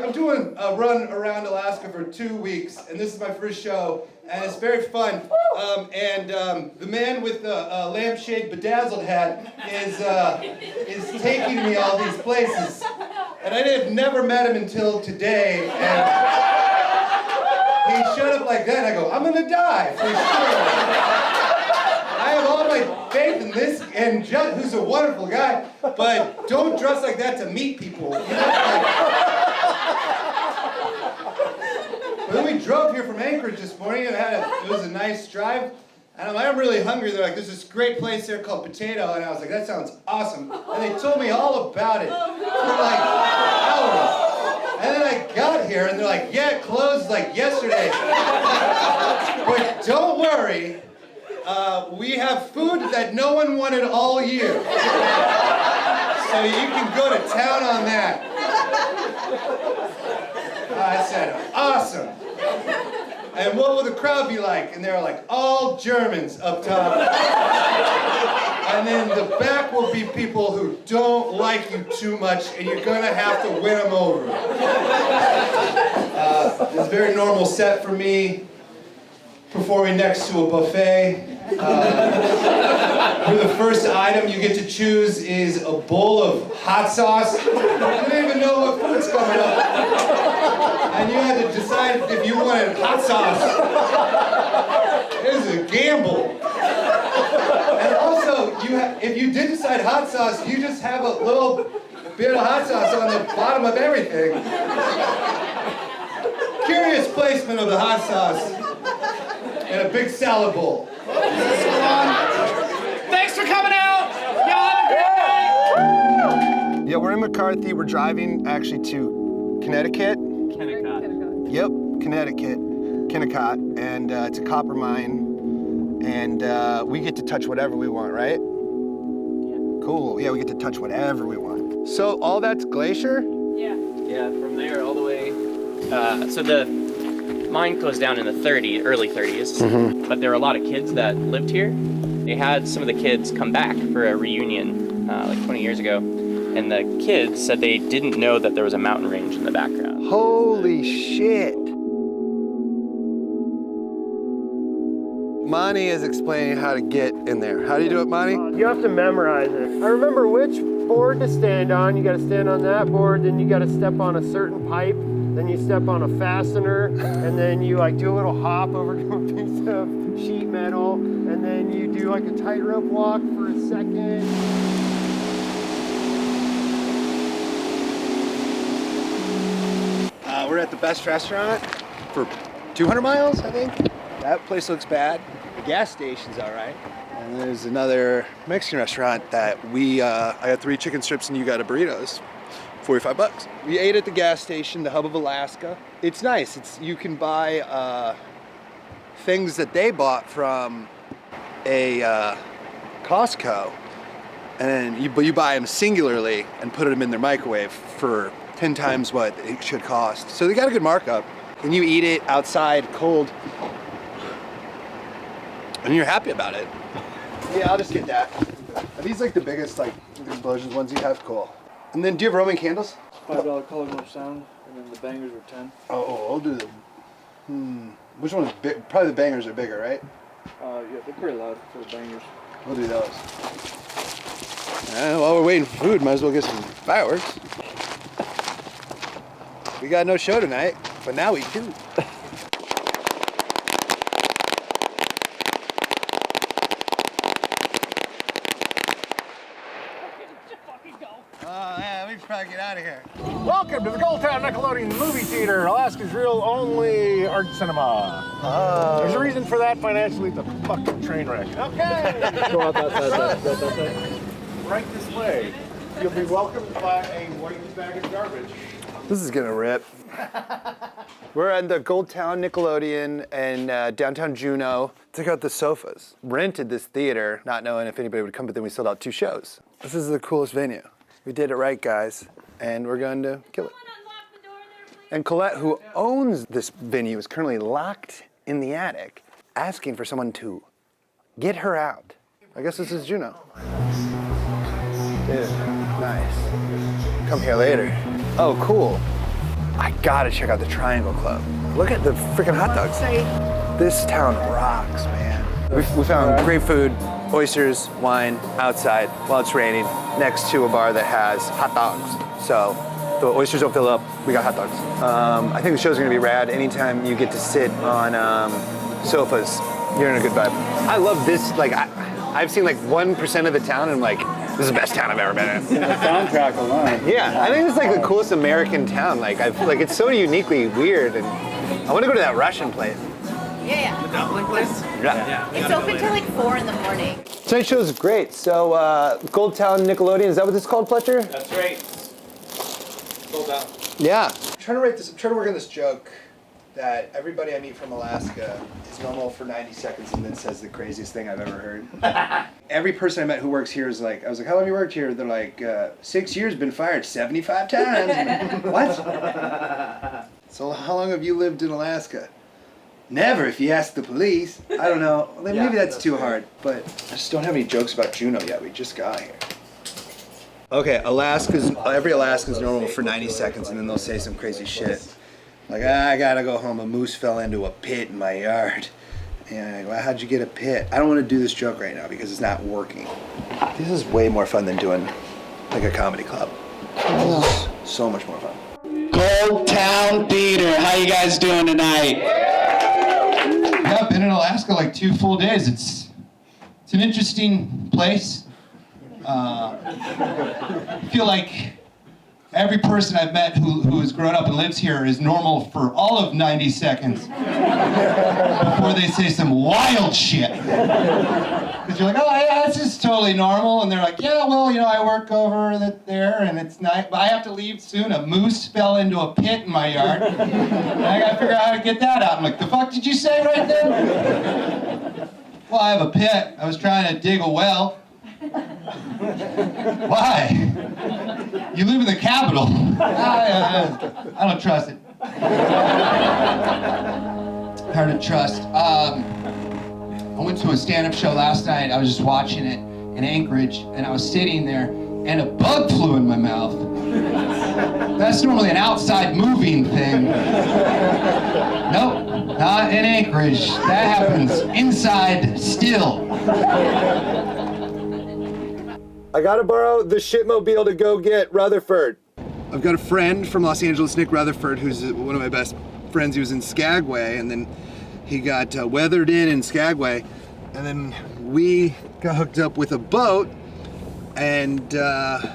I'm doing a run around Alaska for 2 weeks, and this is my first show, and it's very fun. The man with the lampshade bedazzled hat is taking me all these places, and I have never met him until today. And he showed up like that, and I go, I'm gonna die for sure. I have all my faith in this, and Judd, who's a wonderful guy, but don't dress like that to meet people. You know, But then we drove here from Anchorage this morning, and it was a nice drive. And I'm really hungry. They're like, there's this great place there called Potato, and I was like, that sounds awesome. And they told me all about it for like hours. And then I got here, and they're like, yeah, it closed like yesterday. But don't worry. We have food that no one wanted all year. So you can go to town on that. I said, awesome. And what will the crowd be like? And they were like, all Germans up top. And then the back will be people who don't like you too much, and you're gonna have to win them over. It's a very normal set for me, performing next to a buffet. For the first item you get to choose is a bowl of hot sauce. You don't even know what food's coming up. And you had to decide if you wanted hot sauce. It was a gamble. And also, if you did decide hot sauce, you just have a little bit of hot sauce on the bottom of everything. Curious placement of the hot sauce in a big salad bowl. Thanks for coming out! Y'all have a great night! Yeah, we're in McCarthy. We're driving actually to Connecticut. Yep, Connecticut, Kennecott, and it's a copper mine, and we get to touch whatever we want, right? Yeah. Cool. Yeah, we get to touch whatever we want. So all that's glacier? Yeah. Yeah, from there all the way. So the mine closed down in the early 30s, but there were a lot of kids that lived here. They had some of the kids come back for a reunion like 20 years ago, and the kids said they didn't know that there was a mountain range in the background. Holy shit. Monty is explaining how to get in there. How do you do it, Monty? You have to memorize it. I remember which board to stand on. You got to stand on that board, then you got to step on a certain pipe, then you step on a fastener, and then you like do a little hop over to a piece of sheet metal, and then you do like a tightrope walk for a second. We're at the best restaurant for 200 miles, I think. That place looks bad. The gas station's all right. And there's another Mexican restaurant that I got 3 chicken strips and you got a burritos. $45. We ate at the gas station, the hub of Alaska. It's nice. You can buy things that they bought from a Costco, and you buy them singularly and put them in their microwave for 10 times what it should cost. So they got a good markup. And you eat it outside, cold, and you're happy about it. Yeah, I'll just get that. Are these like the biggest like explosions ones you have? Cool. And then do you have Roman candles? $5 color no sound, and then the bangers are 10. Oh, I'll do the. Which one is big? Probably the bangers are bigger, right? Yeah, they're pretty loud for the bangers. We'll do those. While we're waiting for food, might as well get some fireworks. We got no show tonight, but now we do. Oh, yeah, we should probably get out of here. Welcome to the Goldtown Nickelodeon Movie Theater, Alaska's real only art cinema. There's a reason for that. Financially, it's a fucking train wreck. Okay. Go out that side. Right this way. You'll be welcomed by a white bag of garbage. This is gonna rip. We're at the Goldtown Nickelodeon and downtown Juno. Check out the sofas. Rented this theater, not knowing if anybody would come, but then we sold out 2 shows. This is the coolest venue. We did it right, guys, and we're going to kill it. And Colette, who owns this venue, is currently locked in the attic, asking for someone to get her out. I guess this is Juno. Dude, nice. Come here later. Oh, cool. I gotta check out the Triangle Club. Look at the freaking hot dogs. This town rocks, man. We found great food, oysters, wine, outside while it's raining, next to a bar that has hot dogs. So the oysters don't fill up, we got hot dogs. I think the show's gonna be rad. Anytime you get to sit on sofas, you're in a good vibe. I love this, like, I've seen like 1% of the town and I'm like, this is the best town I've ever been in. The soundtrack alone. Yeah, I think it's like the coolest American town. Like it's so uniquely weird, and I want to go to that Russian place. Yeah. The dumpling place? Yeah. It's open till like 4 in the morning. Tonight's show is great. So Goldtown Nickelodeon, is that what this is called, Fletcher? That's right. Sold out. Yeah. I'm trying to work on this joke that everybody I meet from Alaska is normal for 90 seconds and then says the craziest thing I've ever heard. Every person I met who works here is like, I was like, how long have you worked here? They're like, 6 years, been fired 75 times. What? So how long have you lived in Alaska? Never, if you ask the police. I don't know. Maybe that's too hard, but I just don't have any jokes about Juno yet. We just got here. Okay, every Alaskan's normal for 90 seconds and then they'll say some crazy shit. Like, I gotta go home, a moose fell into a pit in my yard. And I go, how'd you get a pit? I don't wanna do this joke right now because it's not working. This is way more fun than doing like a comedy club. So much more fun. Goldtown Theater, how you guys doing tonight? Yeah, I've been in Alaska like 2 full days. It's an interesting place. I feel like every person I've met who has grown up and lives here is normal for all of 90 seconds before they say some wild shit. Because you're like, oh yeah, this is totally normal. And they're like, yeah, well, I work over there and it's nice, but I have to leave soon. A moose fell into a pit in my yard. And I gotta figure out how to get that out. I'm like, the fuck did you say right there? Well, I have a pit. I was trying to dig a well. Why? You live in the capital. I don't trust it. Hard to trust. I went to a stand-up show last night. I was just watching it in Anchorage, and I was sitting there, and a bug flew in my mouth. That's normally an outside moving thing. Nope, not in Anchorage. That happens inside still. I gotta borrow the shitmobile to go get Rutherford. I've got a friend from Los Angeles, Nick Rutherford, who's one of my best friends. He was in Skagway, and then he got weathered in Skagway, and then we got hooked up with a boat, and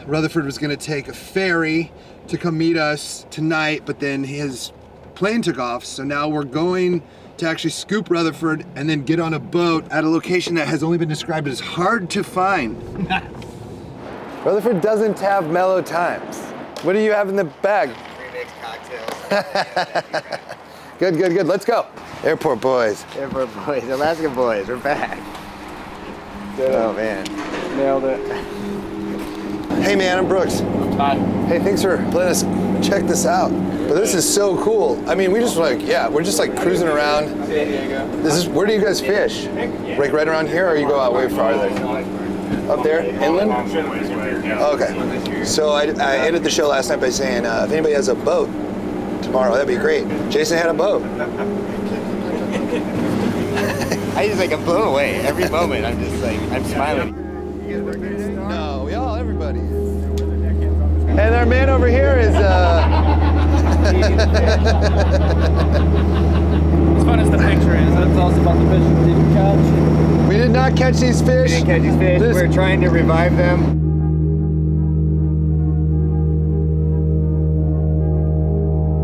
Rutherford was gonna take a ferry to come meet us tonight, but then his plane took off, so now we're going to actually scoop Rutherford and then get on a boat at a location that has only been described as hard to find. Rutherford doesn't have mellow times. What do you have in the bag? Remix cocktails. Good, good, good. Let's go. Airport boys. Airport boys, Alaskan boys, we're back. Oh man. Nailed it. Hey man, I'm Brooks. Hi. Hey, thanks for letting us check this out. But this is so cool. I mean, we just like, we're just like cruising around. San Diego. Where do you guys fish? Like right around here, or you go out way farther? Up there, inland? Okay. So I ended the show last night by saying, if anybody has a boat tomorrow, that'd be great. Jason had a boat. I just like, I'm blown away. Every moment, I'm just like, I'm smiling. No, everybody is. And our man over here is, As fun as the picture is, that's also about the fish we didn't catch. we did not catch these fish. We didn't catch these fish. We're trying to revive them.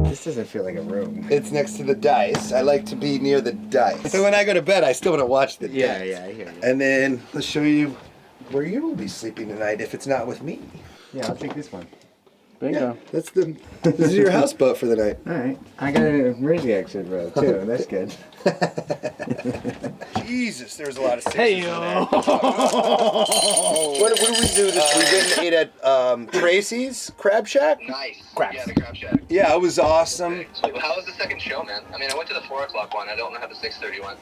This doesn't feel like a room. It's next to the dice. I like to be near the dice. So when I go to bed, I still want to watch the dice. Yeah, I hear you. And then let's show you where you will be sleeping tonight if it's not with me. Yeah, I'll take this one. Bingo. Yeah, this is your houseboat for the night. All right. I got an emergency exit row too. That's good. Jesus, there's a lot of sixes Hey, in there. What did we do this weekend? Ate at Tracy's Crab Shack? Nice. Crabs. Yeah, the Crab Shack. Yeah, it was awesome. So how was the second show, man? I mean, I went to the 4 o'clock one. I don't know how the 6:30 went.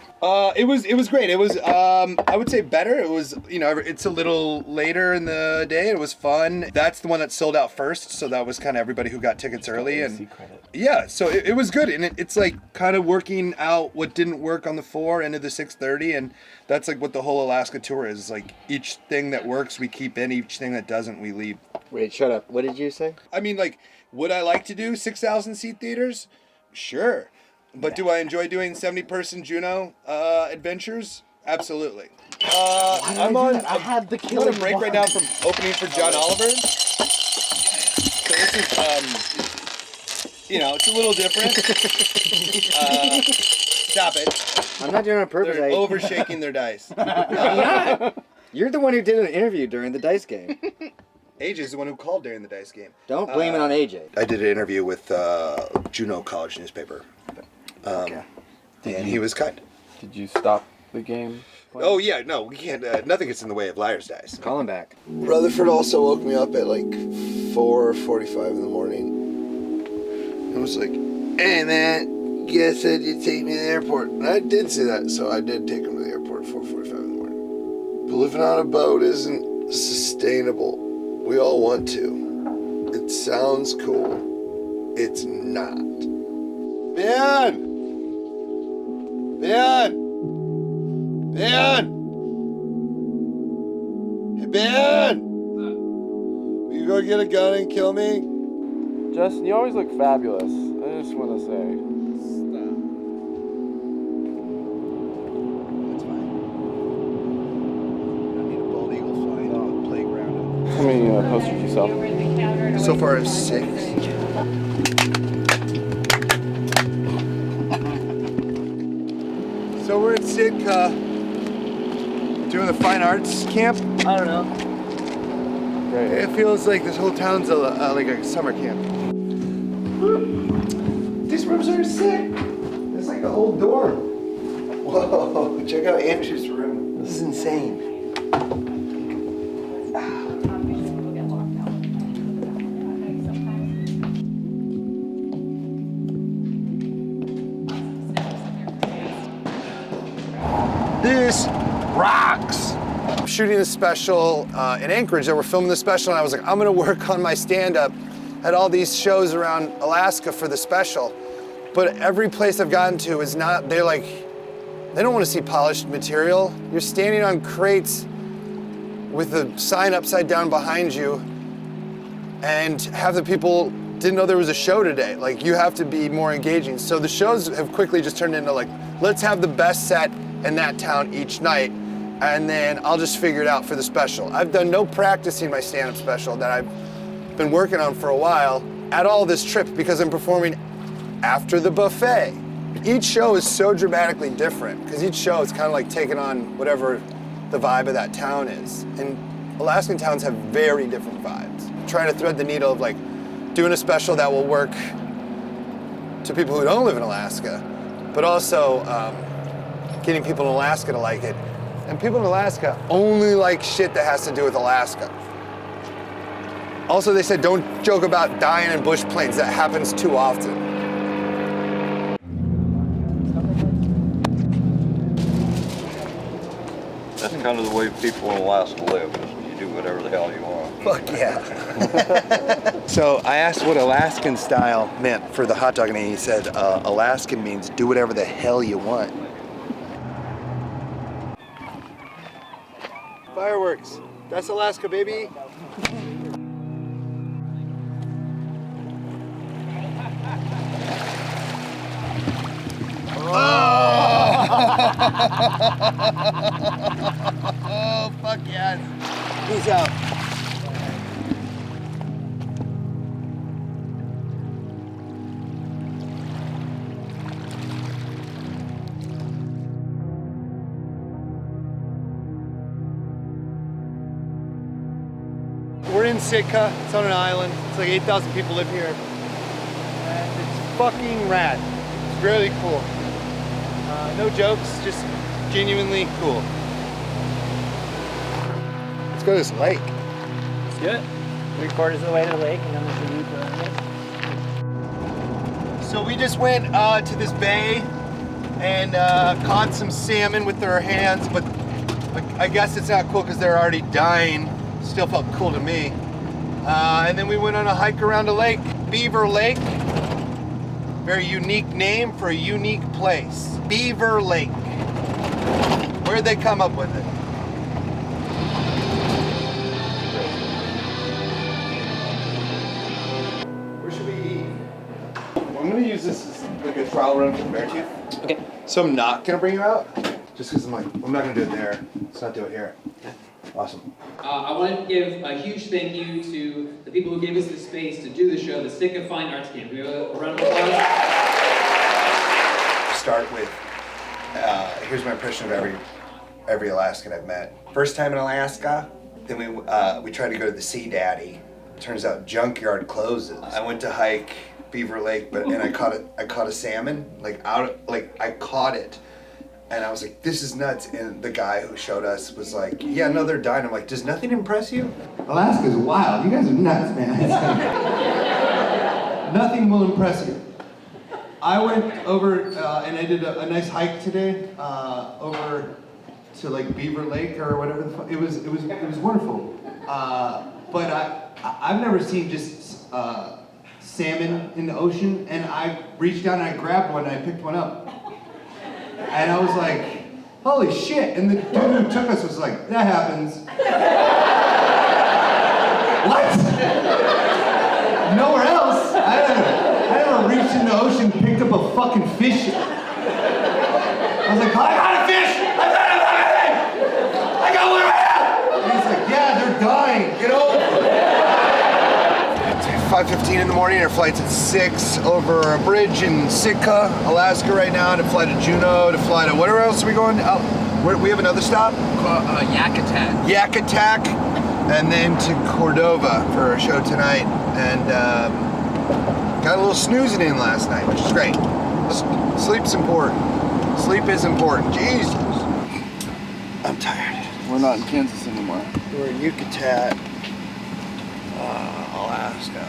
It was great. It was I would say better. It was, it's a little later in the day. It was fun. That's the one that sold out first, so that was kind of everybody who got tickets early, and yeah, so it was good, and it's like kind of working out what didn't work on the 4 into the 6:30, and that's like what the whole Alaska tour is. Like each thing that works we keep in, each thing that doesn't we leave. Wait, shut up. What did you say? I mean, like, would I like to do 6,000 seat theaters? Sure. But do I enjoy doing 70-person Juno adventures? Absolutely. I'm on. I had the killing. I'm on a break right now from opening for John Oliver. So this is, it's a little different. Stop it. I'm not doing it on purpose. They're overshaking their dice. I'm not. You're the one who did an interview during the dice game. AJ's the one who called during the dice game. Don't blame it on AJ. I did an interview with Juno College newspaper. Okay. And he was kind. Did you stop the game? Oh yeah, no, we can't. Nothing gets in the way of liar's dice. Call him back. Rutherford also woke me up at like 4:45 in the morning. And was like, "Hey man, you guys said you'd take me to the airport," and I did say that, so I did take him to the airport at 4:45 in the morning. But living on a boat isn't sustainable. We all want to. It sounds cool. It's not. Ben! Ben! Ben! Hey, Ben! Will you go get a gun and kill me? Justin, you always look fabulous. I just want to say. That's fine. I need a bald eagle flying on the playground. How many posters you sell? So far, it's 6. So we're in Sitka, doing the fine arts camp. I don't know. Great. It feels like this whole town's like a summer camp. These rooms are sick. It's like the whole dorm. Whoa, check out Andrew's room. This is insane. This rocks. I'm shooting a special in Anchorage. They were filming the special, and I was like, I'm gonna work on my stand-up at all these shows around Alaska for the special. But every place I've gotten to is not, they don't want to see polished material. You're standing on crates with the sign upside down behind you, and half the people didn't know there was a show today. Like, you have to be more engaging. So the shows have quickly just turned into like, let's have the best set in that town each night, and then I'll just figure it out for the special. I've done no practicing my stand-up special that I've been working on for a while at all this trip, because I'm performing after the buffet. Each show is so dramatically different, because each show is kind of like taking on whatever the vibe of that town is. And Alaskan towns have very different vibes. Trying to thread the needle of like doing a special that will work to people who don't live in Alaska, but also getting people in Alaska to like it. And people in Alaska only like shit that has to do with Alaska. Also, they said don't joke about dying in bush planes. That happens too often. That's kind of the way people in Alaska live. You do whatever the hell you want. Fuck yeah. So I asked what Alaskan style meant for the hot dog, and he said Alaskan means do whatever the hell you want. Fireworks. That's Alaska, baby. Oh, fuck yes. Peace out. We're in Sitka. It's on an island. It's like 8,000 people live here. And it's fucking rad. It's really cool. No jokes, just genuinely cool. Let's go to this lake. Let's do it. 3/4 of the way to the lake, and then there's a So we just went to this bay and caught some salmon with our hands, but I guess it's not cool because they're already dying. Still felt cool to me. And then we went on a hike around a lake, Beaver Lake. Very unique name for a unique place. Beaver Lake. Where'd they come up with it? Where should we eat? Well, I'm gonna use this as like a trial run for the Beartooth. Okay. So I'm not gonna bring you out, just because I'm like, I'm not gonna do it there. Let's not do it here. Awesome. I want to give a huge thank you to the people who gave us the space to do the show, the Sitka Fine Arts Camp. Can we have a round of applause? Start with, here's my impression of every Alaskan I've met. First time in Alaska, then we tried to go to the Sea Daddy. Turns out junkyard closes. I went to hike Beaver Lake, and I caught a salmon, I caught it. And I was like, this is nuts. And the guy who showed us was like, yeah, no, they're dying. I'm like, does nothing impress you? Alaska's wild. You guys are nuts, man. Nothing will impress you. I went over and I did a nice hike today over to like Beaver Lake or whatever the fuck. It was wonderful. But I've never seen just salmon in the ocean, and I reached down and I grabbed one and I picked one up. And I was like, holy shit. And the dude who took us was like, that happens. What? Nowhere else? I never reached in the ocean and picked up a fucking fish. I was like, I got a fish! I got a fucking fish! I got one right now! And he's like, yeah, they're dying. Get over it. It's 5:15 in the morning. Our flight's at 6 over a bridge in Sitka, Alaska right now, to fly to Juno, to fly to, where else are we going? Oh, we have another stop? Yakutat. And then to Cordova for our show tonight. And got a little snoozing in last night, which is great. Sleep's important. Sleep is important. Jesus. I'm tired. We're not in Kansas anymore. We're in Yakutat, Alaska.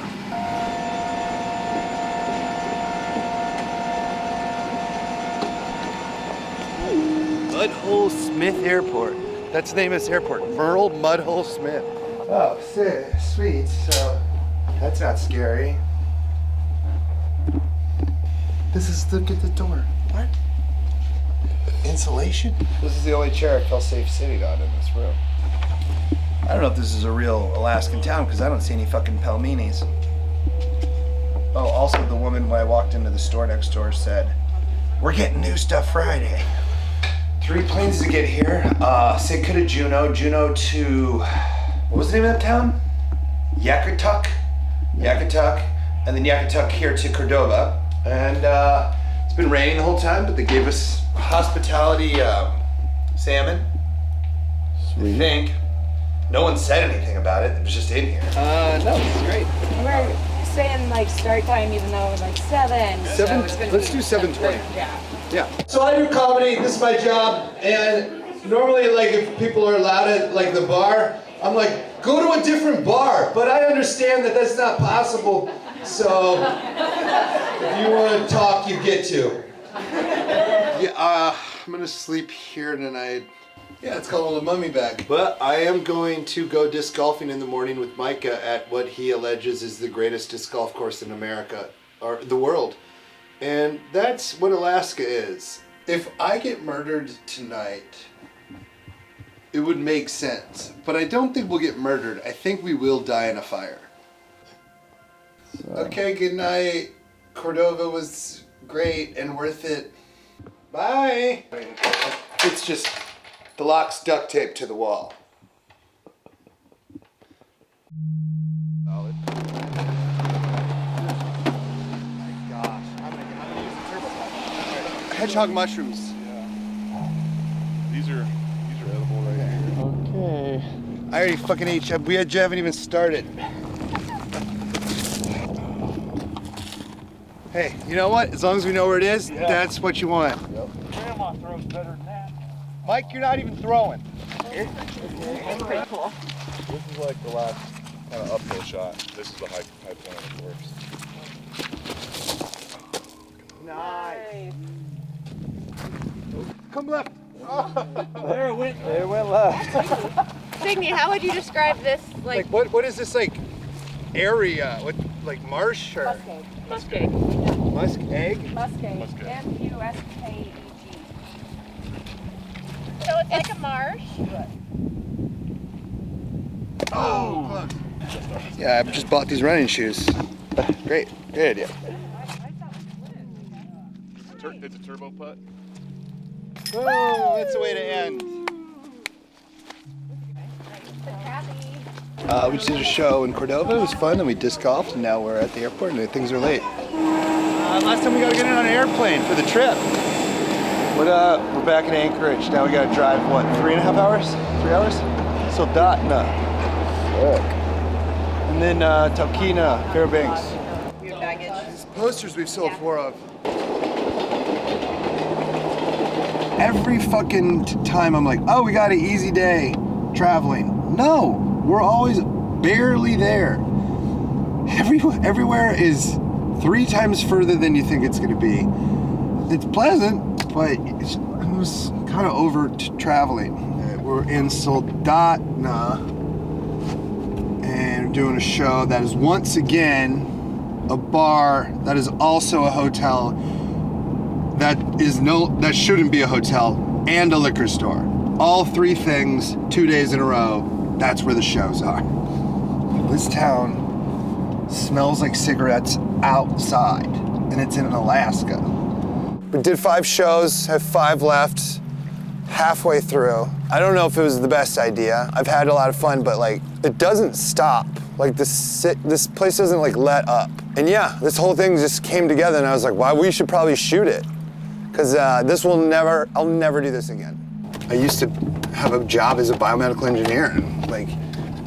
Mudhole Smith Airport. That's the name of this airport. Merle Mudhole Smith. Oh, sweet. So that's not scary. Look at the door. What? Insulation? This is the only chair I felt safe sitting on in this room. I don't know if this is a real Alaskan town because I don't see any fucking pelmenis. Oh, also the woman when I walked into the store next door said, "We're getting new stuff Friday." 3 planes to get here. Sitka to Juno, Juno to, what was the name of that town? Yakutuk, and then Yakutuk here to Cordova. And it's been raining the whole time, but they gave us hospitality salmon. Sweet. I think. No one said anything about it. It was just in here. No, it's great. We're saying like start time even though it's like 7. Let's do 7:20. Yeah. So I do comedy, this is my job, and normally like if people are allowed at like the bar, I'm like, go to a different bar, but I understand that that's not possible, so if you want to talk, you get to. Yeah, I'm gonna sleep here tonight. Yeah, it's called a mummy bag. But I am going to go disc golfing in the morning with Micah at what he alleges is the greatest disc golf course in America, or the world. And that's what Alaska is. If I get murdered tonight, it would make sense. But I don't think we'll get murdered. I think we will die in a fire. Okay, good night. Cordova was great and worth it. Bye. It's just the lock's duct taped to the wall. Solid. Hedgehog mushrooms. Yeah. These are edible right here. Okay. I already fucking ate. We haven't even started. Hey, you know what? As long as we know where it is, that's what you want. Yep. Grandma throws better than that. Mike, you're not even throwing. It's pretty cool. This is like the last kind of uphill shot. This is the high point, of course. Nice. Come left. There it went. There it went left. Signy, how would you describe this? Like what is this like area? What like marsh or Muskeg. musk egg? Muskeg. M-U-S-K-E-G. So it's like a marsh? Oh, close. Yeah, I just bought these running shoes. Great idea. It's a turbo putt. Oh, that's the way to end. We just did a show in Cordova. It was fun, and we disc golfed, and now we're at the airport, and things are late. Last time we got to get in on an airplane for the trip. We're back in Anchorage. Now we got to drive, what, 3.5 hours? 3 hours? Soldotna. And then Talkeetna, Fairbanks. Weird baggage. These posters we've sold 4 of. Every fucking time I'm like, oh, we got an easy day traveling. No, we're always barely there. Everywhere is 3 times further than you think it's gonna be. It's pleasant, but I was kind of over traveling. We're in Soldotna and doing a show that is once again a bar that is also a hotel that shouldn't be a hotel and a liquor store. All 3 things 2 days in a row. That's where the shows are. This town smells like cigarettes outside, and it's in Alaska. We did 5 shows, have 5 left, halfway through. I don't know if it was the best idea. I've had a lot of fun, but like, it doesn't stop. Like this place doesn't like let up. And yeah, this whole thing just came together, and I was like, wow, we should probably shoot it. Because I'll never do this again. I used to have a job as a biomedical engineer. And like,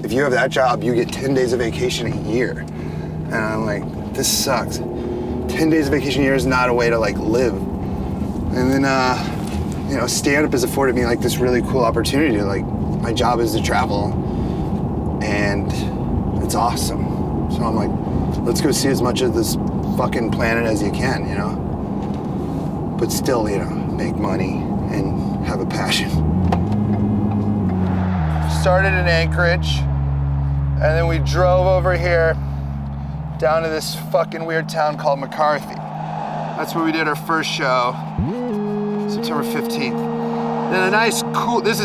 if you have that job, you get 10 days of vacation a year. And I'm like, this sucks. 10 days of vacation a year is not a way to like live. And then, stand-up has afforded me like this really cool opportunity to like, my job is to travel, and it's awesome. So I'm like, let's go see as much of this fucking planet as you can, you know? But still, make money and have a passion. Started in Anchorage, and then we drove over here down to this fucking weird town called McCarthy. That's where we did our first show, September 15th. Then a nice, cool, this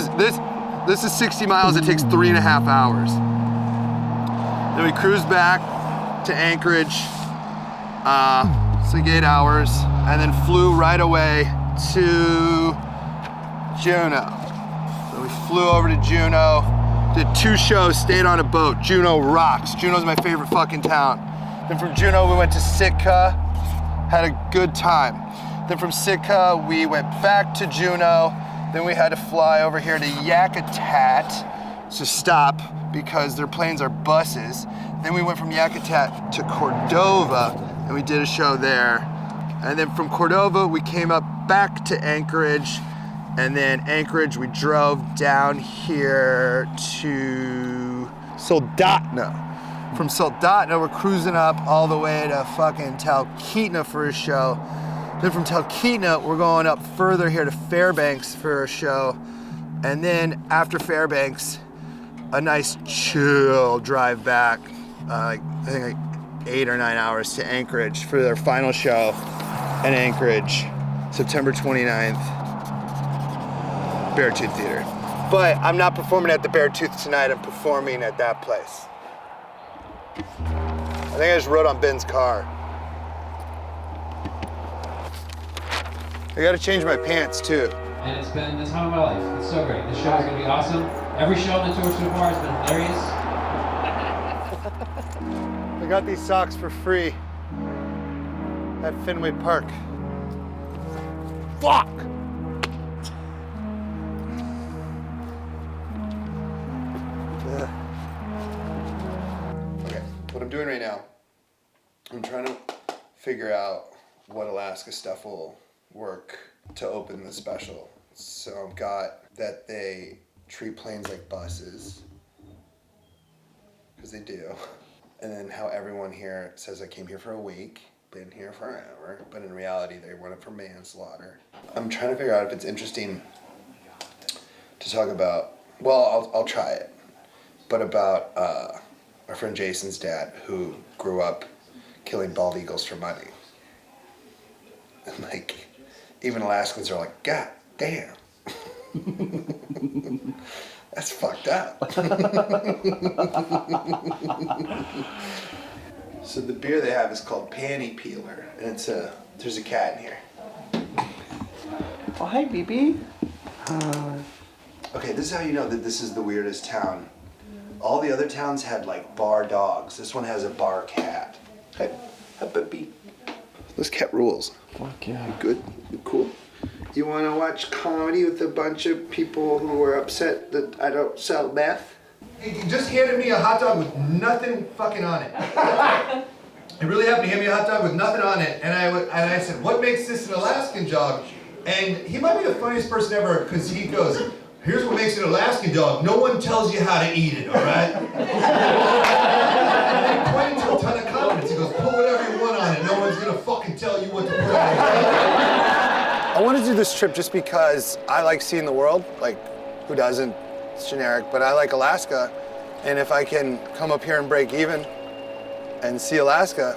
This is 60 miles, it takes 3.5 hours. Then we cruised back to Anchorage, it's like 8 hours, and then flew right away to Juno. So we flew over to Juno, did 2 shows, stayed on a boat. Juno rocks. Juno's my favorite fucking town. Then from Juno, we went to Sitka, had a good time. Then from Sitka, we went back to Juno. Then we had to fly over here to Yakutat to stop because their planes are buses. Then we went from Yakutat to Cordova and we did a show there. And then from Cordova, we came up back to Anchorage. And then Anchorage, we drove down here to Soldotna. From Soldotna, we're cruising up all the way to fucking Talkeetna for a show. Then from Talkeetna, we're going up further here to Fairbanks for a show. And then after Fairbanks, a nice chill drive back, I think like 8 or 9 hours to Anchorage for their final show in Anchorage, September 29th, Beartooth Theater. But I'm not performing at the Beartooth tonight, I'm performing at that place. I think I just rode on Ben's car. I gotta change my pants too. And it's been the time of my life. It's so great. This show is gonna be awesome. Every show on the tour so far has been hilarious. I got these socks for free at Fenway Park. Fuck! Okay, what I'm doing right now, I'm trying to figure out what Alaska stuff will work to open the special. So I've got that they treat planes like buses, because they do. And then how everyone here says I came here for a week, been here forever, but in reality they run it for manslaughter. I'm trying to figure out if it's interesting to talk about, well, I'll try it, but about our friend Jason's dad who grew up killing bald eagles for money. And like, even Alaskans are like, God damn. That's fucked up. So the beer they have is called Panty Peeler, and there's a cat in here. Oh, hi, BB. Okay, this is how you know that this is the weirdest town. All the other towns had like bar dogs. This one has a bar cat. Hey, baby. This cat rules. Fuck yeah. You good? You cool? You want to watch comedy with a bunch of people who are upset that I don't sell meth? He just handed me a hot dog with nothing fucking on it. It really happened. He handed me a hot dog with nothing on it, and I said, "What makes this an Alaskan dog?" And he might be the funniest person ever because he goes, "Here's what makes it an Alaskan dog. No one tells you how to eat it, all right?" And he pointed to a ton of condiments. He goes, "Put whatever you want on it. No one's gonna fucking tell you what to put on it." I want to do this trip just because I like seeing the world. Like, who doesn't? It's generic, but I like Alaska. And if I can come up here and break even and see Alaska,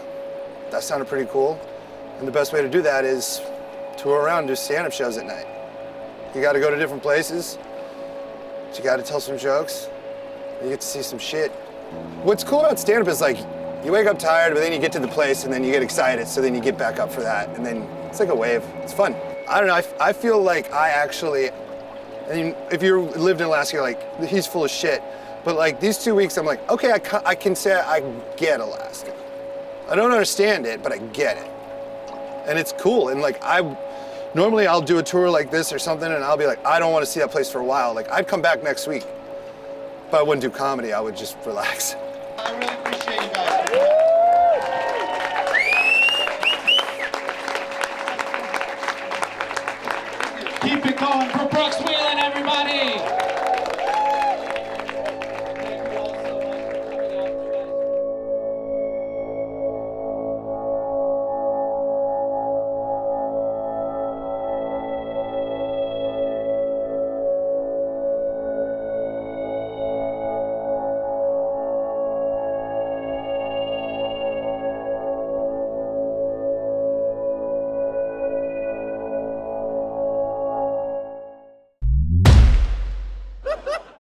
that sounded pretty cool. And the best way to do that is tour around and do stand-up shows at night. You got to go to different places. You got to tell some jokes. You get to see some shit. What's cool about stand-up is like, you wake up tired, but then you get to the place and then you get excited, so then you get back up for that. And then it's like a wave. It's fun. I don't know, I feel like I actually, I mean, if you lived in Alaska, you're like, he's full of shit. But like these 2 weeks, I'm like, okay, I can say I get Alaska. I don't understand it, but I get it. And it's cool. And like, normally I'll do a tour like this or something and I'll be like, I don't want to see that place for a while. Like, I'd come back next week, but I wouldn't do comedy, I would just relax. I really appreciate you guys. Keep it going for Brooks Wheelan.